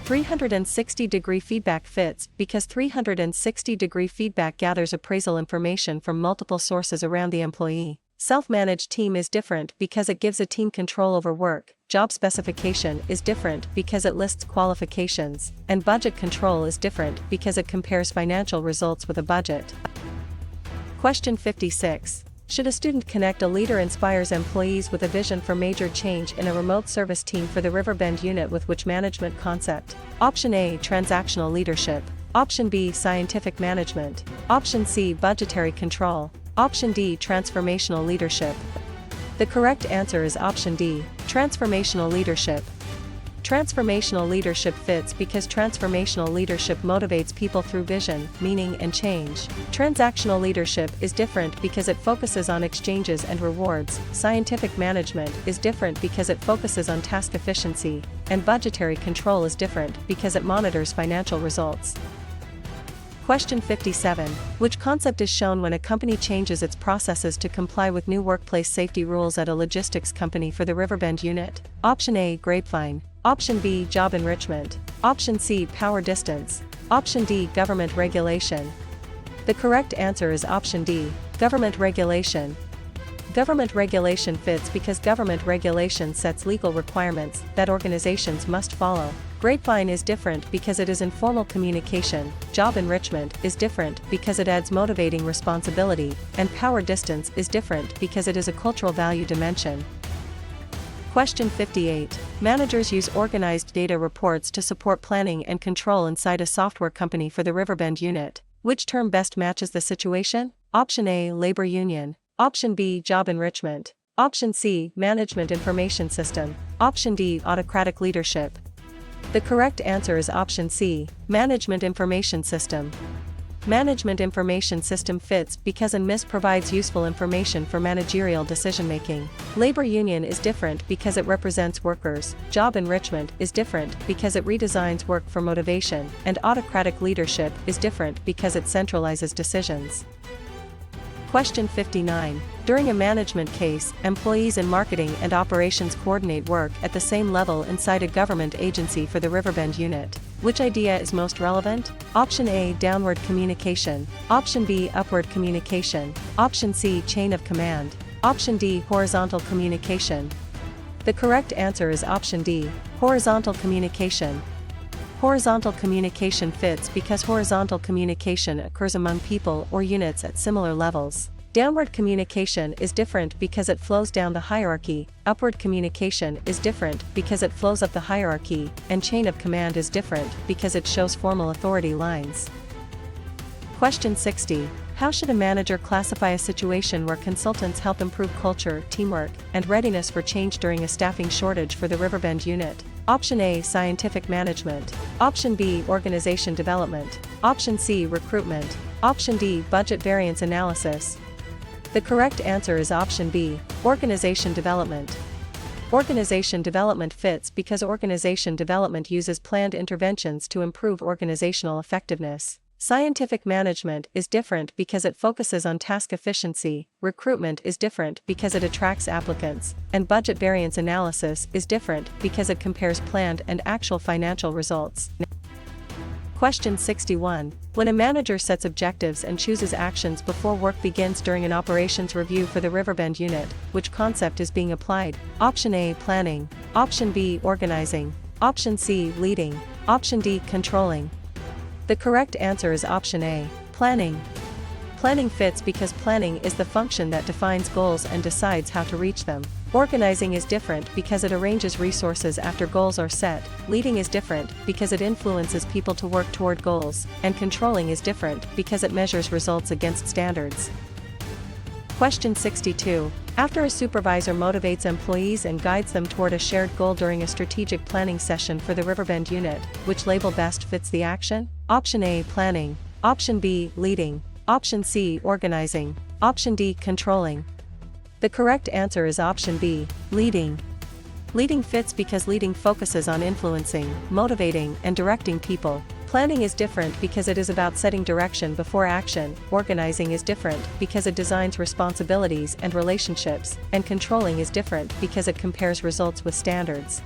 S1: 360-degree feedback fits because 360-degree feedback gathers appraisal information from multiple sources around the employee. Self-managed team is different because it gives a team control over work. Job specification is different because it lists qualifications, and budget control is different because it compares financial results with a budget. Question 56. Should a student connect a leader inspires employees with a vision for major change in a remote service team for the Riverbend unit with which management concept? Option A, transactional leadership. Option B, scientific management. Option C, budgetary control. Option D, transformational leadership. The correct answer is option D, transformational leadership. Transformational leadership fits because transformational leadership motivates people through vision, meaning, and change. Transactional leadership is different because it focuses on exchanges and rewards. Scientific management is different because it focuses on task efficiency, and budgetary control is different because it monitors financial results. Question 57. Which concept is shown when a company changes its processes to comply with new workplace safety rules at a logistics company for the Riverbend unit? Option A, grapevine. Option B, job enrichment. Option C, power distance. Option D, government regulation. The correct answer is option D, government regulation. Government regulation fits because government regulation sets legal requirements that organizations must follow. Grapevine is different because it is informal communication. Job enrichment is different because it adds motivating responsibility, and power distance is different because it is a cultural value dimension. Question 58. Managers use organized data reports to support planning and control inside a software company for the Riverbend unit. Which term best matches the situation? Option A, labor union. Option B, job enrichment. Option C, management information system. Option D, autocratic leadership. The correct answer is option C, management information system. Management information system fits because MIS provides useful information for managerial decision-making. Labor union is different because it represents workers. Job enrichment is different because it redesigns work for motivation, and autocratic leadership is different because it centralizes decisions. Question 59. During a management case, employees in marketing and operations coordinate work at the same level inside a government agency for the Riverbend unit. Which idea is most relevant? Option A, downward communication. Option B, upward communication. Option C, chain of command. Option D, horizontal communication. The correct answer is option D, horizontal communication. Horizontal communication fits because horizontal communication occurs among people or units at similar levels. Downward communication is different because it flows down the hierarchy, upward communication is different because it flows up the hierarchy, and chain of command is different because it shows formal authority lines. Question 60. How should a manager classify a situation where consultants help improve culture, teamwork, and readiness for change during a staffing shortage for the Riverbend unit? Option A, scientific management. Option B, organization development. Option C, recruitment. Option D, budget variance analysis. The correct answer is option B, organization development. Organization development fits because organization development uses planned interventions to improve organizational effectiveness. Scientific management is different because it focuses on task efficiency, recruitment is different because it attracts applicants, and budget variance analysis is different because it compares planned and actual financial results. Question 61. When a manager sets objectives and chooses actions before work begins during an operations review for the Riverbend unit, which concept is being applied? Option A, planning. Option B, organizing. Option C, leading. Option D, controlling. The correct answer is option A, planning. Planning fits because planning is the function that defines goals and decides how to reach them. Organizing is different because it arranges resources after goals are set. Leading is different because it influences people to work toward goals, and controlling is different because it measures results against standards. Question 62. After a supervisor motivates employees and guides them toward a shared goal during a strategic planning session for the Riverbend unit, which label best fits the action? Option A, planning. Option B, leading. Option C, organizing. Option D, controlling. The correct answer is option B, leading. Leading fits because leading focuses on influencing, motivating, and directing people. Planning is different because it is about setting direction before action. Organizing is different because it designs responsibilities and relationships, and controlling is different because it compares results with standards.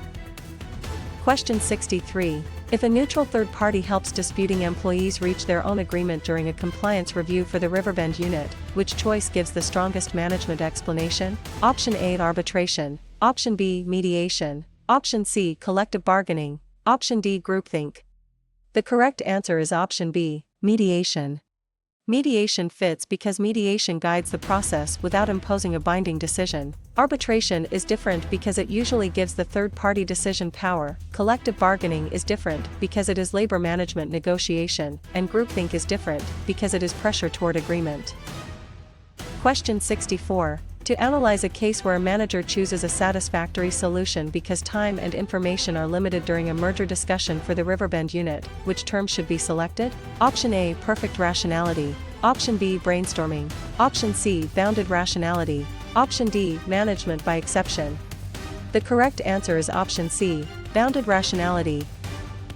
S1: Question 63. If a neutral third party helps disputing employees reach their own agreement during a compliance review for the Riverbend unit, which choice gives the strongest management explanation? Option A, arbitration. Option B, mediation. Option C, collective bargaining. Option D, groupthink. The correct answer is option B, mediation. Mediation fits because mediation guides the process without imposing a binding decision. Arbitration is different because it usually gives the third-party decision power. Collective bargaining is different because it is labor management negotiation, and groupthink is different because it is pressure toward agreement. Question 64. To analyze a case where a manager chooses a satisfactory solution because time and information are limited during a merger discussion for the Riverbend unit, which term should be selected? Option A, perfect rationality. Option B, brainstorming. Option C, bounded rationality. Option D, management by exception. The correct answer is option C, bounded rationality.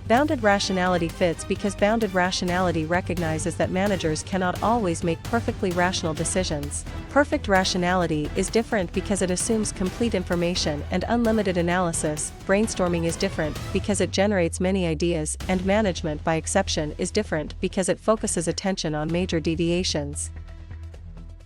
S1: Bounded rationality fits because bounded rationality recognizes that managers cannot always make perfectly rational decisions. Perfect rationality is different because it assumes complete information and unlimited analysis. Brainstorming is different because it generates many ideas, and management by exception is different because it focuses attention on major deviations.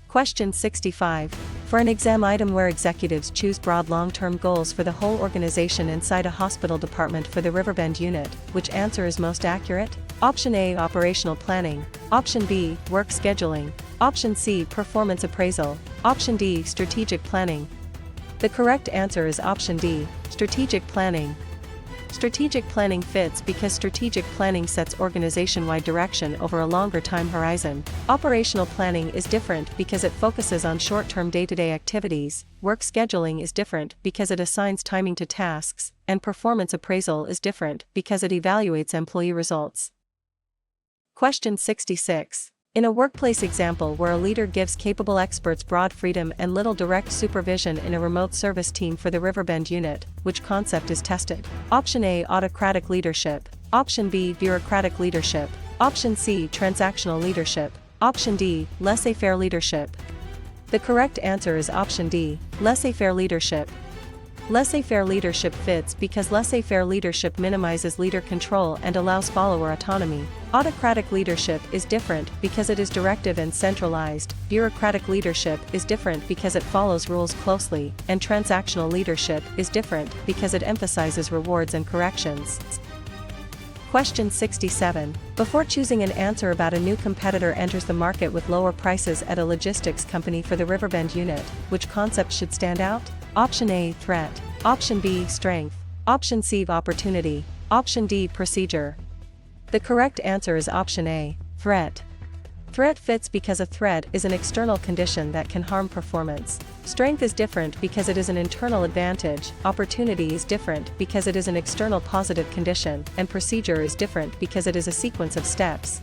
S1: Question 65. For an exam item where executives choose broad long-term goals for the whole organization inside a hospital department for the Riverbend unit, which answer is most accurate? Option A, operational planning. Option B, work scheduling. Option C, performance appraisal. Option D, strategic planning. The correct answer is option D, strategic planning. Strategic planning fits because strategic planning sets organization-wide direction over a longer time horizon. Operational planning is different because it focuses on short-term day-to-day activities. Work scheduling is different because it assigns timing to tasks, and performance appraisal is different because it evaluates employee results. Question 66. In a workplace example where a leader gives capable experts broad freedom and little direct supervision in a remote service team for the Riverbend unit, which concept is tested? Option A, autocratic leadership. Option B, bureaucratic leadership. Option C, transactional leadership. Option D, laissez-faire leadership. The correct answer is option D, laissez-faire leadership. Laissez-faire leadership fits because laissez-faire leadership minimizes leader control and allows follower autonomy. Autocratic leadership is different because it is directive and centralized. Bureaucratic leadership is different because it follows rules closely, and transactional leadership is different because it emphasizes rewards and corrections. Question 67. Before choosing an answer about a new competitor enters the market with lower prices at a logistics company for the Riverbend unit, which concept should stand out? Option A, threat. Option B, strength. Option C, opportunity. Option D, procedure. The correct answer is option A, threat. Threat fits because a threat is an external condition that can harm performance. Strength is different because it is an internal advantage. Opportunity is different because it is an external positive condition, and procedure is different because it is a sequence of steps.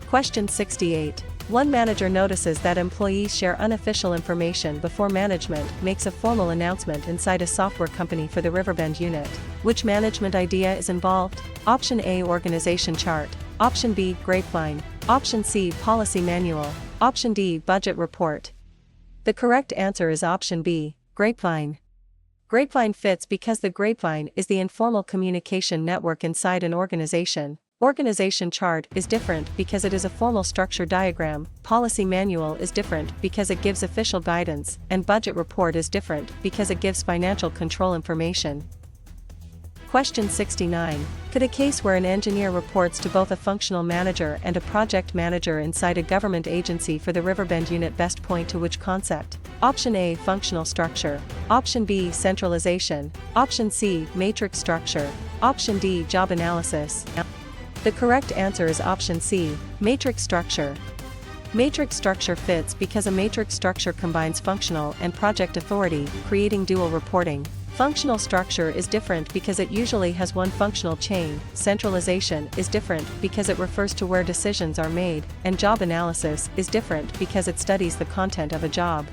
S1: Question 68. One manager notices that employees share unofficial information before management makes a formal announcement inside a software company for the Riverbend unit. Which management idea is involved? Option A, organization chart. Option B, grapevine. Option C, policy manual. Option D, budget report. The correct answer is option B, grapevine. Grapevine fits because the grapevine is the informal communication network inside an organization. Organization chart is different because it is a formal structure diagram, policy manual is different because it gives official guidance, and budget report is different because it gives financial control information. Question 69. Could a case where an engineer reports to both a functional manager and a project manager inside a government agency for the Riverbend unit best point to which concept? Option A, functional structure. Option B, centralization. Option C, matrix structure. Option D, job analysis. The correct answer is option C, matrix structure. Matrix structure fits because a matrix structure combines functional and project authority, creating dual reporting. Functional structure is different because it usually has one functional chain, centralization is different because it refers to where decisions are made, and job analysis is different because it studies the content of a job.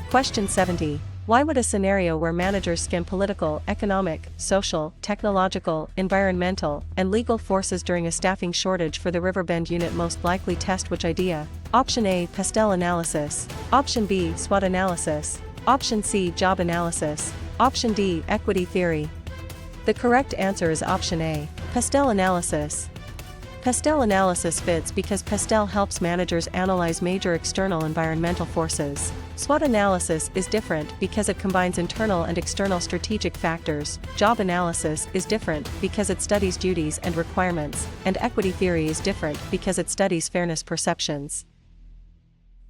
S1: Question 70. Why would a scenario where managers scan political, economic, social, technological, environmental, and legal forces during a staffing shortage for the Riverbend unit most likely test which idea? Option A, pastel analysis. Option B, SWOT analysis. Option C, job analysis. Option D, equity theory. The correct answer is option A, pastel analysis. Pastel analysis fits because pastel helps managers analyze major external environmental forces. SWOT analysis is different because it combines internal and external strategic factors. Job analysis is different because it studies duties and requirements, and equity theory is different because it studies fairness perceptions.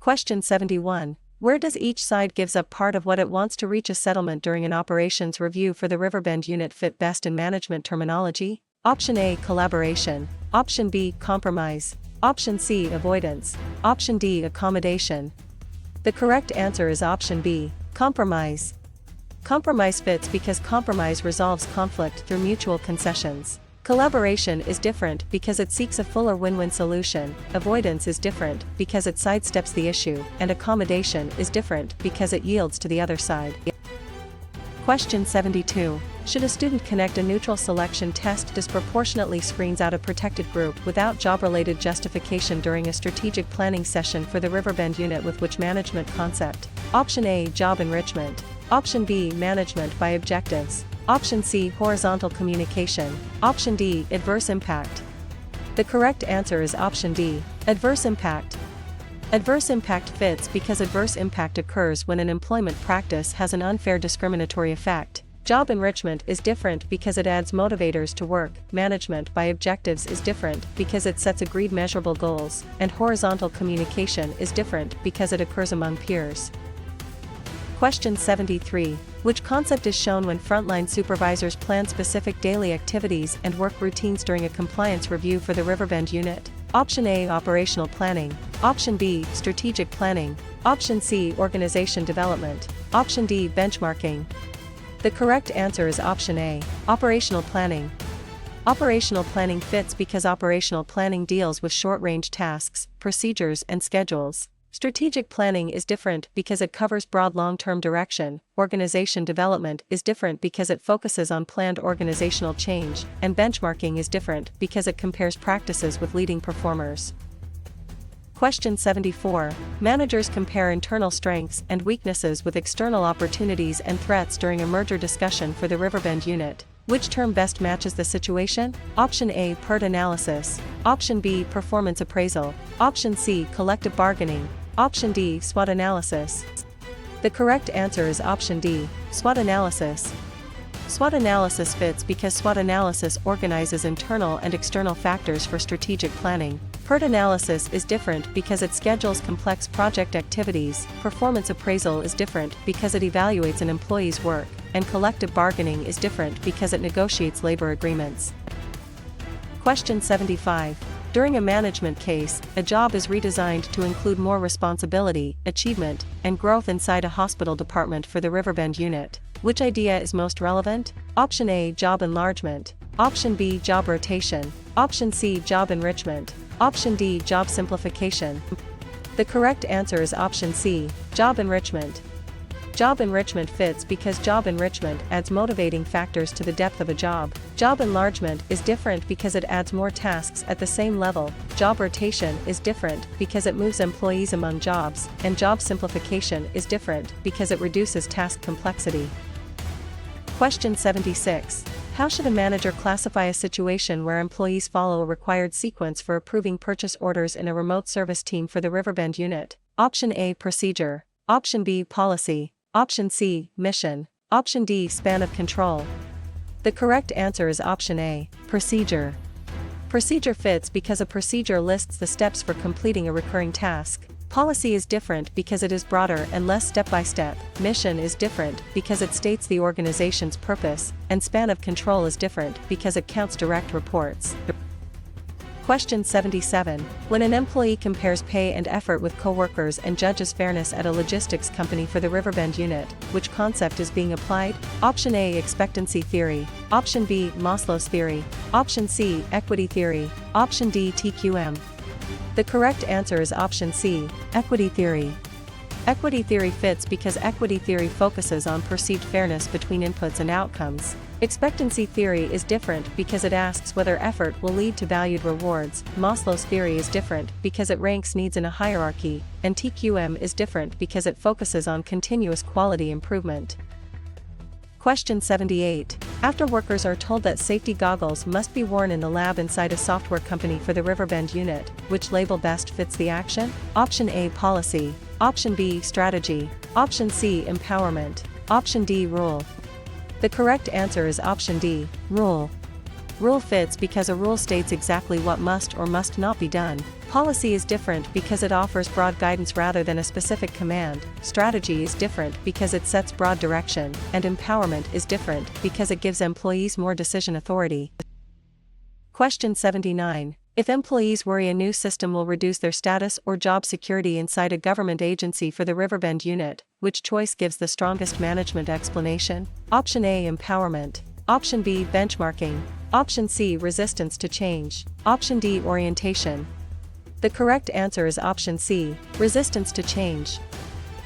S1: Question 71. Where does each side gives up part of what it wants to reach a settlement during an operations review for the Riverbend unit fit best in management terminology? Option A, collaboration. Option B, compromise. Option C, avoidance. Option D, accommodation. The correct answer is option B, compromise. Compromise fits because compromise resolves conflict through mutual concessions. Collaboration is different because it seeks a fuller win-win solution, avoidance is different because it sidesteps the issue, and accommodation is different because it yields to the other side. Question 72. Should a student connect a neutral selection test disproportionately screens out a protected group without job-related justification during a strategic planning session for the Riverbend unit with which management concept? Option A, job enrichment. Option B, management by objectives. Option C, horizontal communication. Option D, adverse impact. The correct answer is option D, adverse impact. Adverse impact fits because adverse impact occurs when an employment practice has an unfair discriminatory effect. Job enrichment is different because it adds motivators to work, management by objectives is different because it sets agreed measurable goals, and horizontal communication is different because it occurs among peers. Question 73. Which concept is shown when frontline supervisors plan specific daily activities and work routines during a compliance review for the Riverbend unit? Option A, operational planning. Option B, strategic planning. Option C, organization development. Option D, benchmarking. The correct answer is option A, operational planning. Operational planning fits because operational planning deals with short-range tasks, procedures, and schedules. Strategic planning is different because it covers broad long-term direction. Organization development is different because it focuses on planned organizational change, and benchmarking is different because it compares practices with leading performers. Question 74. Managers compare internal strengths and weaknesses with external opportunities and threats during a merger discussion for the Riverbend unit. Which term best matches the situation? Option A, PERT analysis. Option B, performance appraisal. Option C, collective bargaining. Option D, SWOT analysis. The correct answer is option D, SWOT analysis. SWOT analysis fits because SWOT analysis organizes internal and external factors for strategic planning. PERT analysis is different because it schedules complex project activities, performance appraisal is different because it evaluates an employee's work, and collective bargaining is different because it negotiates labor agreements. Question 75. During a management case, a job is redesigned to include more responsibility, achievement, and growth inside a hospital department for the Riverbend unit. Which idea is most relevant? Option A, job enlargement. Option B, job rotation. Option C, job enrichment. Option D, job simplification. The correct answer is option C, job enrichment. Job enrichment fits because job enrichment adds motivating factors to the depth of a job. Job enlargement is different because it adds more tasks at the same level. Job rotation is different because it moves employees among jobs, and job simplification is different because it reduces task complexity. Question 76. How should a manager classify a situation where employees follow a required sequence for approving purchase orders in a remote service team for the Riverbend unit? Option A, procedure. Option B, policy. Option C, mission. Option D, span of control. The correct answer is option A, procedure. Procedure fits because a procedure lists the steps for completing a recurring task. Policy is different because it is broader and less step-by-step. Mission is different because it states the organization's purpose, and span of control is different because it counts direct reports. Question 77. When an employee compares pay and effort with coworkers and judges fairness at a logistics company for the Riverbend unit, which concept is being applied? Option A, expectancy theory. Option B, Maslow's theory. Option C, equity theory. Option D, TQM. The correct answer is option C, equity theory. Equity theory fits because equity theory focuses on perceived fairness between inputs and outcomes. Expectancy theory is different because it asks whether effort will lead to valued rewards. Maslow's theory is different because it ranks needs in a hierarchy, and TQM is different because it focuses on continuous quality improvement. Question 78. After workers are told that safety goggles must be worn in the lab inside a software company for the Riverbend unit, which label best fits the action? Option A, policy. Option B, strategy. Option C, empowerment. Option D, rule. The correct answer is option D, rule. Rule fits because a rule states exactly what must or must not be done. Policy is different because it offers broad guidance rather than a specific command. Strategy is different because it sets broad direction, and empowerment is different because it gives employees more decision authority. Question 79. If employees worry a new system will reduce their status or job security inside a government agency for the Riverbend unit, which choice gives the strongest management explanation? Option A, empowerment. Option B, benchmarking. Option C, resistance to change. Option D, orientation. The correct answer is option C, resistance to change.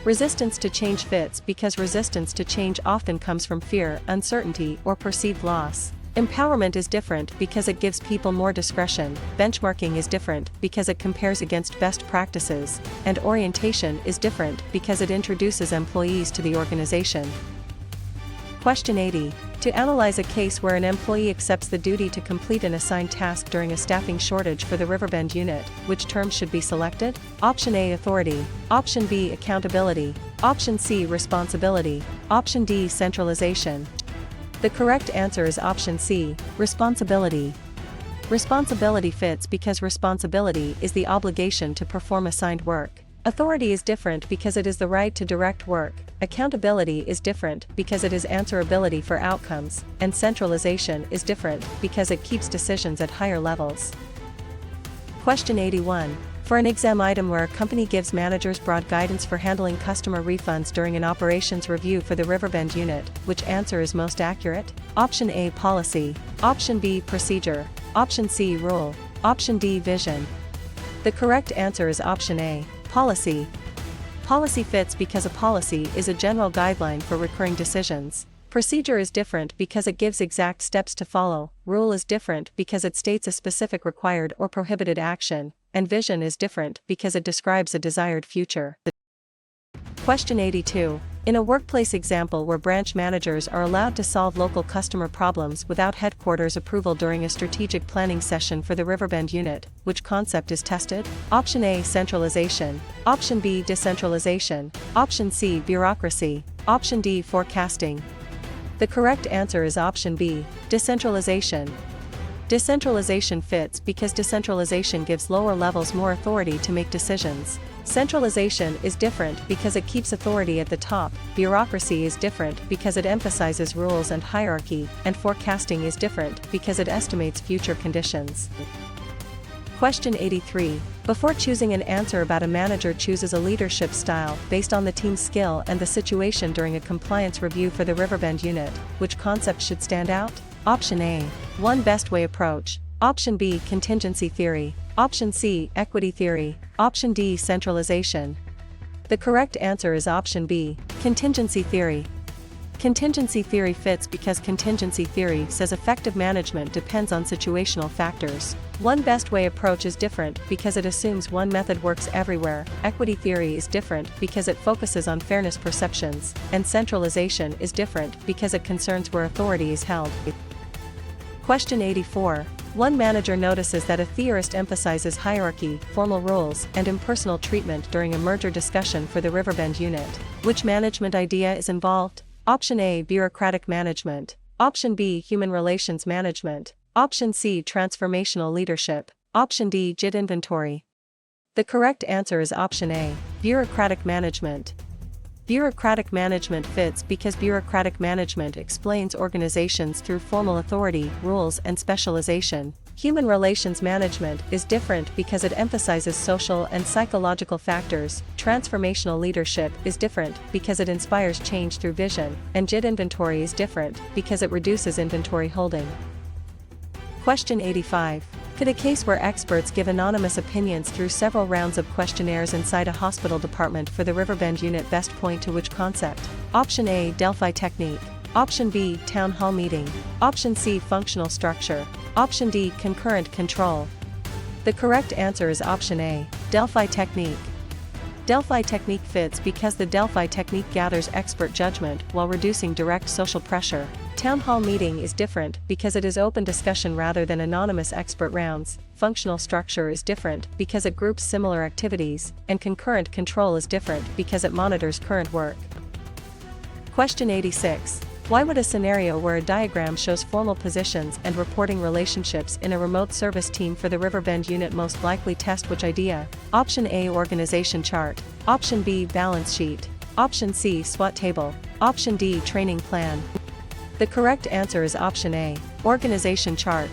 S1: Resistance to change fits because resistance to change often comes from fear, uncertainty, or perceived loss. Empowerment is different because it gives people more discretion. Benchmarking is different because it compares against best practices, and orientation is different because it introduces employees to the organization. Question 80. To analyze a case where an employee accepts the duty to complete an assigned task during a staffing shortage for the Riverbend unit, which term should be selected? Option A, authority. Option B, accountability. Option C, responsibility. Option D, centralization. The correct answer is option C, responsibility. Responsibility fits because responsibility is the obligation to perform assigned work. Authority is different because it is the right to direct work. Accountability is different because it is answerability for outcomes, and centralization is different because it keeps decisions at higher levels. Question 81. For an exam item where a company gives managers broad guidance for handling customer refunds during an operations review for the Riverbend unit, which answer is most accurate? Option A, policy. Option B, procedure. Option C, rule. Option D, vision. The correct answer is option A, policy. Policy fits because a policy is a general guideline for recurring decisions. Procedure is different because it gives exact steps to follow. Rule is different because it states a specific required or prohibited action, and vision is different because it describes a desired future. Question 82. In a workplace example where branch managers are allowed to solve local customer problems without headquarters approval during a strategic planning session for the Riverbend unit, which concept is tested? Option A, centralization. Option B, decentralization. Option C, bureaucracy. Option D, forecasting. The correct answer is option B, decentralization. Decentralization fits because decentralization gives lower levels more authority to make decisions. Centralization is different because it keeps authority at the top. Bureaucracy is different because it emphasizes rules and hierarchy, and forecasting is different because it estimates future conditions. Question 83. Before choosing an answer about a manager chooses a leadership style based on the team's skill and the situation during a compliance review for the Riverbend unit, which concept should stand out? Option A, one best way approach. Option B, contingency theory. Option C, equity theory. Option D, centralization. The correct answer is option B, contingency theory. Contingency theory fits because contingency theory says effective management depends on situational factors. One best way approach is different because it assumes one method works everywhere. Equity theory is different because it focuses on fairness perceptions, and centralization is different because it concerns where authority is held. Question 84. One manager notices that a theorist emphasizes hierarchy, formal rules, and impersonal treatment during a merger discussion for the Riverbend unit. Which management idea is involved? Option A, bureaucratic management. Option B, human relations management. Option C, transformational leadership. Option D, JIT inventory. The correct answer is option A, bureaucratic management. Bureaucratic management fits because bureaucratic management explains organizations through formal authority, rules, and specialization. Human relations management is different because it emphasizes social and psychological factors. Transformational leadership is different because it inspires change through vision, and JIT inventory is different because it reduces inventory holding. Question 85. Could a case where experts give anonymous opinions through several rounds of questionnaires inside a hospital department for the Riverbend unit best point to which concept? Option A, Delphi technique. Option B, town hall meeting. Option C, functional structure. Option D, concurrent control. The correct answer is option A, Delphi technique. Delphi technique fits because the Delphi technique gathers expert judgment while reducing direct social pressure. Town hall meeting is different because it is open discussion rather than anonymous expert rounds. Functional structure is different because it groups similar activities, and concurrent control is different because it monitors current work. Question 86. Why would a scenario where a diagram shows formal positions and reporting relationships in a remote service team for the Riverbend unit most likely test which idea? Option A, organization chart. Option B, balance sheet. Option C, SWOT table. Option D, training plan. The correct answer is option A, organization chart.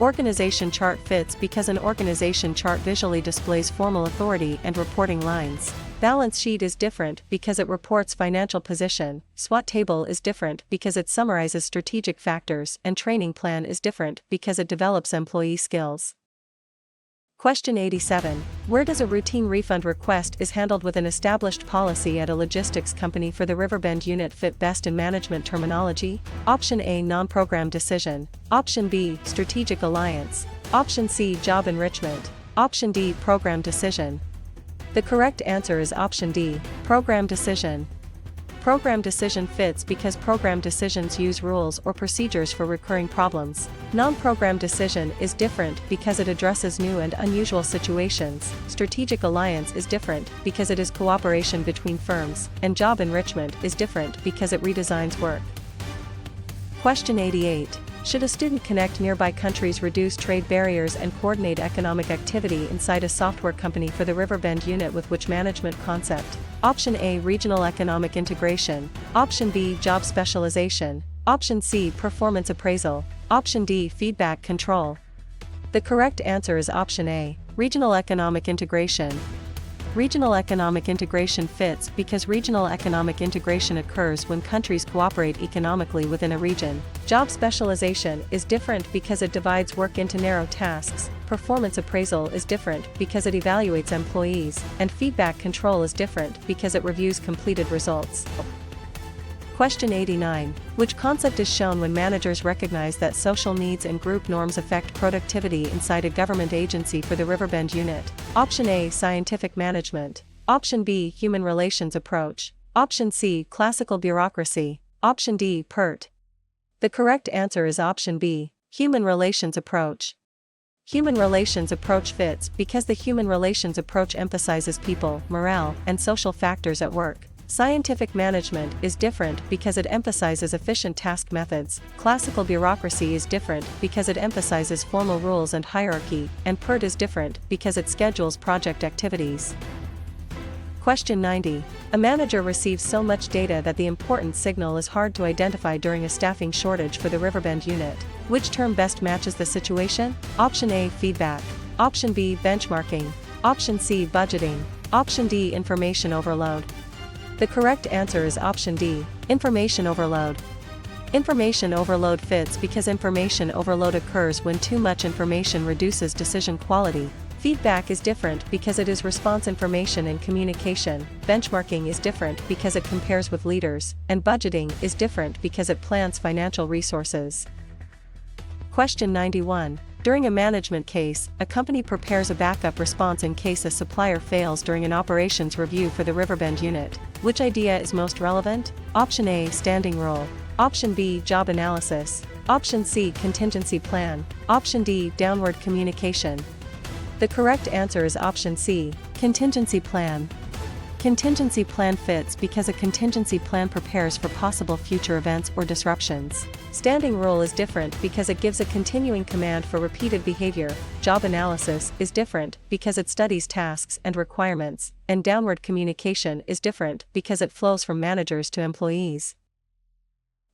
S1: Organization chart fits because an organization chart visually displays formal authority and reporting lines. Balance sheet is different because it reports financial position. SWOT table is different because it summarizes strategic factors, and training plan is different because it develops employee skills. Question 87. Where does a routine refund request is handled with an established policy at a logistics company for the Riverbend unit fit best in management terminology? Option A, non-program decision. Option B, strategic alliance. Option C, job enrichment. Option D, program decision. The correct answer is option D, program decision. Program decision fits because program decisions use rules or procedures for recurring problems. Non-program decision is different because it addresses new and unusual situations. Strategic alliance is different because it is cooperation between firms, and job enrichment is different because it redesigns work. Question 88. Should a student connect nearby countries, reduce trade barriers, and coordinate economic activity inside a software company for the Riverbend unit with which management concept? Option A, regional economic integration. Option B, job specialization. Option C, performance appraisal. Option D, feedback control. The correct answer is option A, regional economic integration. Regional economic integration fits because regional economic integration occurs when countries cooperate economically within a region. Job specialization is different because it divides work into narrow tasks. Performance appraisal is different because it evaluates employees, and feedback control is different because it reviews completed results. Question 89. Which concept is shown when managers recognize that social needs and group norms affect productivity inside a government agency for the Riverbend unit? Option A, scientific management. Option B, human relations approach. Option C, classical bureaucracy. Option D, PERT. The correct answer is option B, human relations approach. Human relations approach fits because the human relations approach emphasizes people, morale, and social factors at work. Scientific management is different because it emphasizes efficient task methods. Classical bureaucracy is different because it emphasizes formal rules and hierarchy, and PERT is different because it schedules project activities. Question 90. A manager receives so much data that the important signal is hard to identify during a staffing shortage for the Riverbend unit. Which term best matches the situation? Option A, feedback. Option B, benchmarking. Option C, budgeting. Option D, information overload. The correct answer is option D, information overload. Information overload fits because information overload occurs when too much information reduces decision quality. Feedback is different because it is response information and communication, benchmarking is different because it compares with leaders, and budgeting is different because it plans financial resources. Question 91. During a management case, a company prepares a backup response in case a supplier fails during an operations review for the Riverbend unit. Which idea is most relevant? Option A, standing rule. Option B, job analysis. Option C, contingency plan. Option D, downward communication. The correct answer is option C, contingency plan. Contingency plan fits because a contingency plan prepares for possible future events or disruptions. Standing rule is different because it gives a continuing command for repeated behavior. Job analysis is different because it studies tasks and requirements, and downward communication is different because it flows from managers to employees.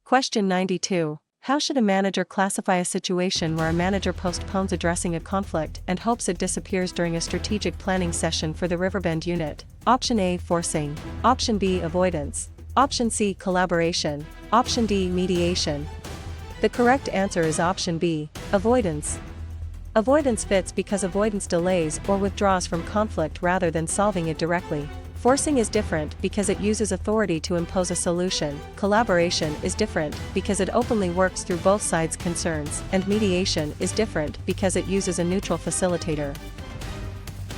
S1: Question 92. How should a manager classify a situation where a manager postpones addressing a conflict and hopes it disappears during a strategic planning session for the Riverbend unit? Option A, forcing. Option B, avoidance. Option C, collaboration. Option D, mediation. The correct answer is option B, avoidance. Avoidance fits because avoidance delays or withdraws from conflict rather than solving it directly. Forcing is different because it uses authority to impose a solution. Collaboration is different because it openly works through both sides' concerns, and mediation is different because it uses a neutral facilitator.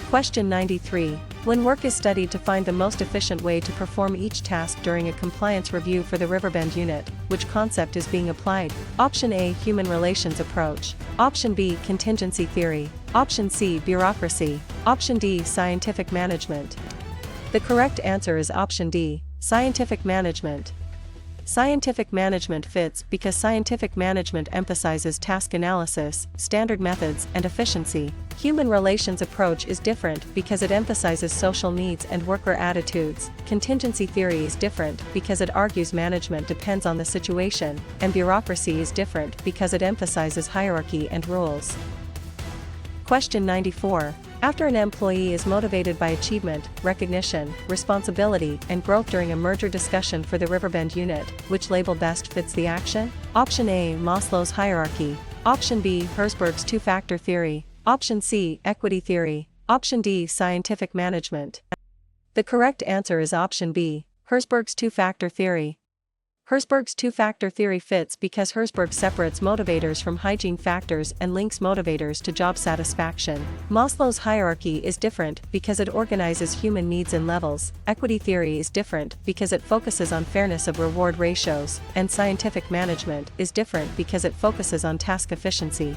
S1: Question 93. When work is studied to find the most efficient way to perform each task during a compliance review for the Riverbend unit, which concept is being applied? Option A, human relations approach. Option B, contingency theory. Option C, bureaucracy. Option D, scientific management. The correct answer is option D, scientific management. Scientific management fits because scientific management emphasizes task analysis, standard methods, and efficiency. Human relations approach is different because it emphasizes social needs and worker attitudes. Contingency theory is different because it argues management depends on the situation, and bureaucracy is different because it emphasizes hierarchy and rules. Question 94. After an employee is motivated by achievement, recognition, responsibility, and growth during a merger discussion for the Riverbend unit, which label best fits the action? Option A, Maslow's hierarchy. Option B, Herzberg's two-factor theory. Option C, equity theory. Option D, scientific management. The correct answer is option B, Herzberg's two-factor theory. Herzberg's two-factor theory fits because Herzberg separates motivators from hygiene factors and links motivators to job satisfaction. Maslow's hierarchy is different because it organizes human needs in levels. Equity theory is different because it focuses on fairness of reward ratios, and scientific management is different because it focuses on task efficiency.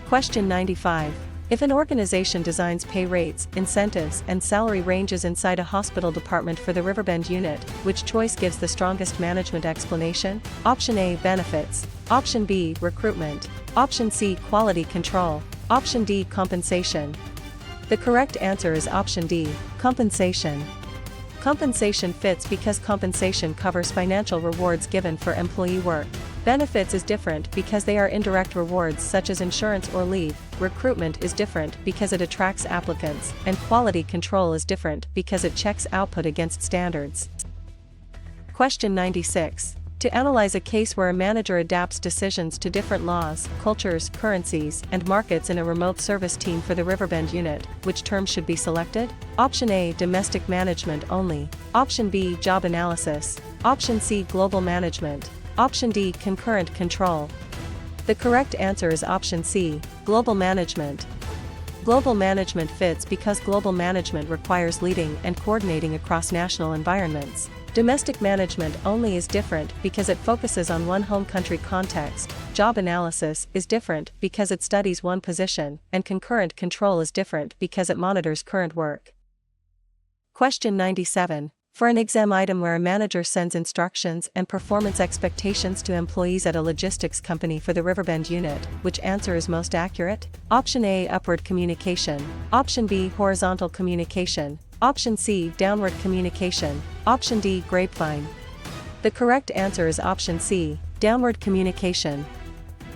S1: Question 95. If an organization designs pay rates, incentives, and salary ranges inside a hospital department for the Riverbend unit, which choice gives the strongest management explanation? Option A, benefits. Option B, recruitment. Option C, quality control. Option D, compensation. The correct answer is option D, compensation. Compensation fits because compensation covers financial rewards given for employee work. Benefits is different because they are indirect rewards such as insurance or leave. Recruitment is different because it attracts applicants, and quality control is different because it checks output against standards. Question 96. To analyze a case where a manager adapts decisions to different laws, cultures, currencies, and markets in a remote service team for the Riverbend unit, which term should be selected? Option A, domestic management only. Option B, job analysis. Option C, global management. Option D, concurrent control. The correct answer is option C, global management. Global management fits because global management requires leading and coordinating across national environments. Domestic management only is different because it focuses on one home country context. Job analysis is different because it studies one position, and concurrent control is different because it monitors current work. Question 97. For an exam item where a manager sends instructions and performance expectations to employees at a logistics company for the Riverbend unit, which answer is most accurate? Option A, upward communication. Option B, horizontal communication. Option C, downward communication. Option D, grapevine. The correct answer is option C, downward communication.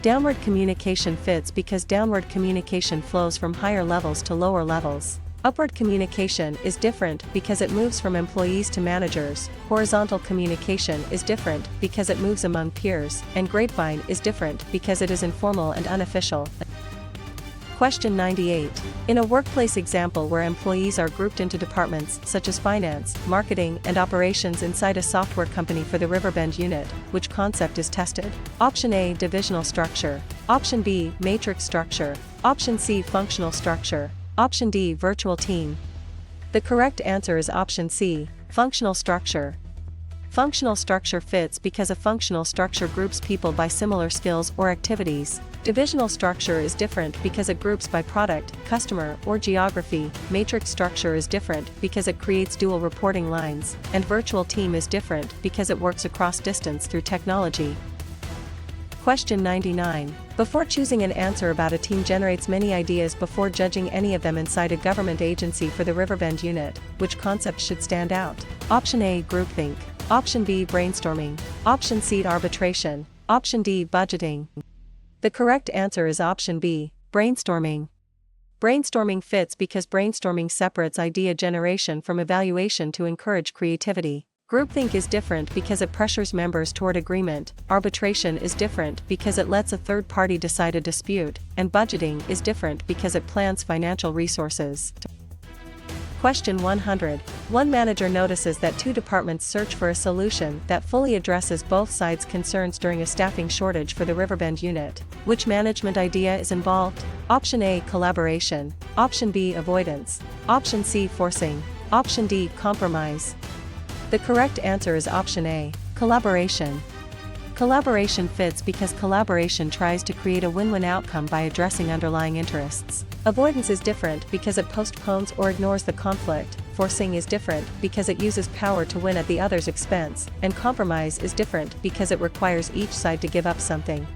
S1: Downward communication fits because downward communication flows from higher levels to lower levels. Upward communication is different because it moves from employees to managers. Horizontal communication is different because it moves among peers, and grapevine is different because it is informal and unofficial. Question 98. In a workplace example where employees are grouped into departments such as finance, marketing, and operations inside a software company for the Riverbend unit, which concept is tested? Option A, divisional structure. Option B, matrix structure. Option C, functional structure. Option D, virtual team. The correct answer is option C, functional structure. Functional structure fits because a functional structure groups people by similar skills or activities. Divisional structure is different because it groups by product, customer, or geography. Matrix structure is different because it creates dual reporting lines, and virtual team is different because it works across distance through technology. Question 99. Before choosing an answer about a team generates many ideas before judging any of them inside a government agency for the Riverbend unit, which concept should stand out? Option A, groupthink. Option B, brainstorming. Option C, arbitration. Option D, budgeting. The correct answer is option B, brainstorming. Brainstorming fits because brainstorming separates idea generation from evaluation to encourage creativity. Groupthink is different because it pressures members toward agreement. Arbitration is different because it lets a third party decide a dispute, and budgeting is different because it plans financial resources. Question 100. One manager notices that two departments search for a solution that fully addresses both sides' concerns during a staffing shortage for the Riverbend unit. Which management idea is involved? Option A, collaboration. Option B, avoidance. Option C, forcing. Option D, compromise. The correct answer is option A, collaboration. Collaboration fits because collaboration tries to create a win-win outcome by addressing underlying interests. Avoidance is different because it postpones or ignores the conflict. Forcing is different because it uses power to win at the other's expense, and compromise is different because it requires each side to give up something.